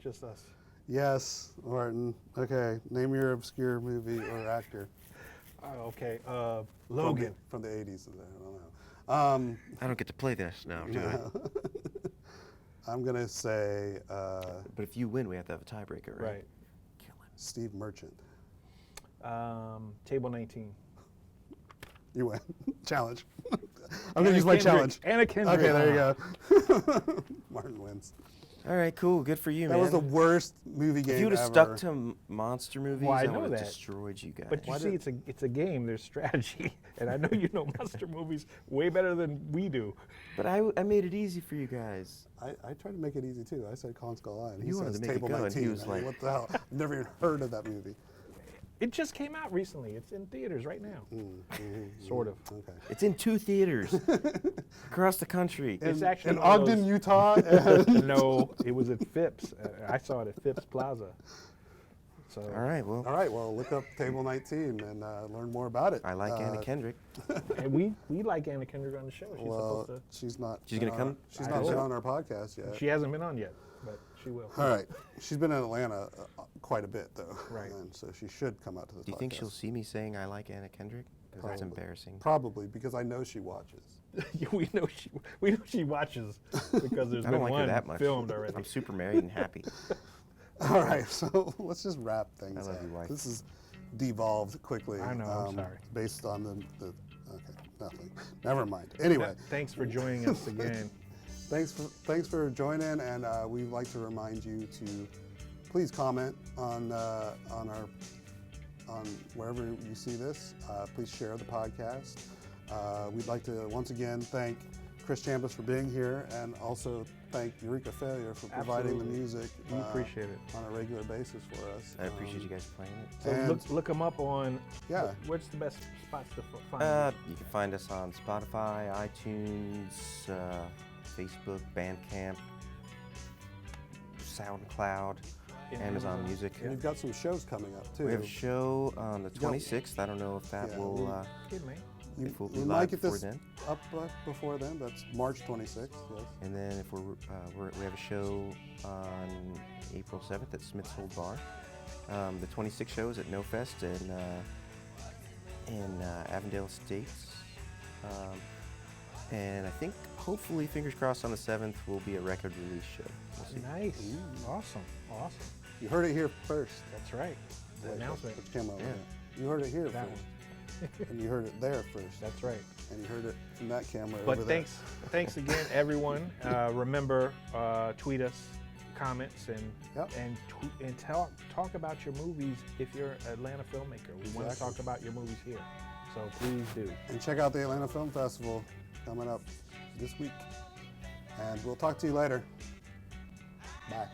just us. Yes, Martin. Okay, name your obscure movie or actor. Oh, okay. Logan. From the 80s. I don't know. I don't get to play this now, do I? I'm gonna say But if you win, we have to have a tiebreaker, right? Right. Kill him. Steve Merchant. Table 19. You win. Challenge. I'm gonna use my Kendrick. challenge. Anna Kendrick. Okay, there you go. Martin wins. All right, cool. Good for you, That man. was the worst movie game If you would have ever. stuck to monster movies, Well, I I know would have that. destroyed you guys. But you Why see, did- it's a game. There's strategy, and I know you know monster movies way better than we do. But I made it easy for you guys. I tried to make it easy too. I said Kong Skull Island. He You wanted says to make it Table go, and 19. he was I mean, like- what the hell? I've never even heard of that movie. It just came out recently. It's in theaters right now. Mm-hmm. Sort of. Okay. It's in 2 theaters across the country. It's In- actually in one of Ogden, those- Utah. And No, it was at Phipps. I saw it at Phipps Plaza. So All right, well, All right, well, look up Table 19 and learn more about it. I like Anna Kendrick. and we like Anna Kendrick on the show. She's Well, supposed she's not. She's been gonna come? She's I not hope been so. on our podcast yet. to. She hasn't been on yet, but she will. All right, she's been in Atlanta quite a bit though. Right. And so she should come out to this Do you podcast. think she'll see me saying I like Anna Kendrick? Because that's Probably. embarrassing. Probably because I know she watches. we know she watches because there's I been don't like her one that much. filmed already. I'm super married and happy. All right, so let's just wrap things I love up. you, wife. This is devolved quickly. I know, I'm sorry. Based on the okay, nothing. Never mind. Anyway, Thanks for joining us again. thanks for joining, and we'd like to remind you to please comment on wherever you see this. Please share the podcast. We'd like to once again thank Chris Tsambis for being here, and also thank Eureka Failure for providing Absolutely. the music We appreciate it. on a regular basis for us. I appreciate you guys playing it. So And- look them up on. Yeah. What's the best spots to find? You can find us on Spotify, iTunes, Facebook, Bandcamp, SoundCloud. in Amazon Music. And you've got some shows coming up too. We have a show on the Yep. 26th. I don't know if that Yeah, will. Kid, man. If we'll be you live might get before this then. up before then. That's March 26th. Yes. And then if we have a show on April 7th at Smith's Old Bar. The 26th show is at No Fest in Avondale Estates. And I think, hopefully, fingers crossed, on the 7th will be a record release show. We'll see. Nice. Awesome. Awesome. You heard it here first. That's right. The announcement. Which came out. Yeah. You heard it here That first. And you heard it there first. That's right. And you heard it from that camera But over there. thanks again, everyone. Remember, tweet us comments Yep. and talk about your movies if you're an Atlanta filmmaker. We want to Exactly. talk about your movies here, so please do. And check out the Atlanta Film Festival coming up this week. And we'll talk to you later. Bye.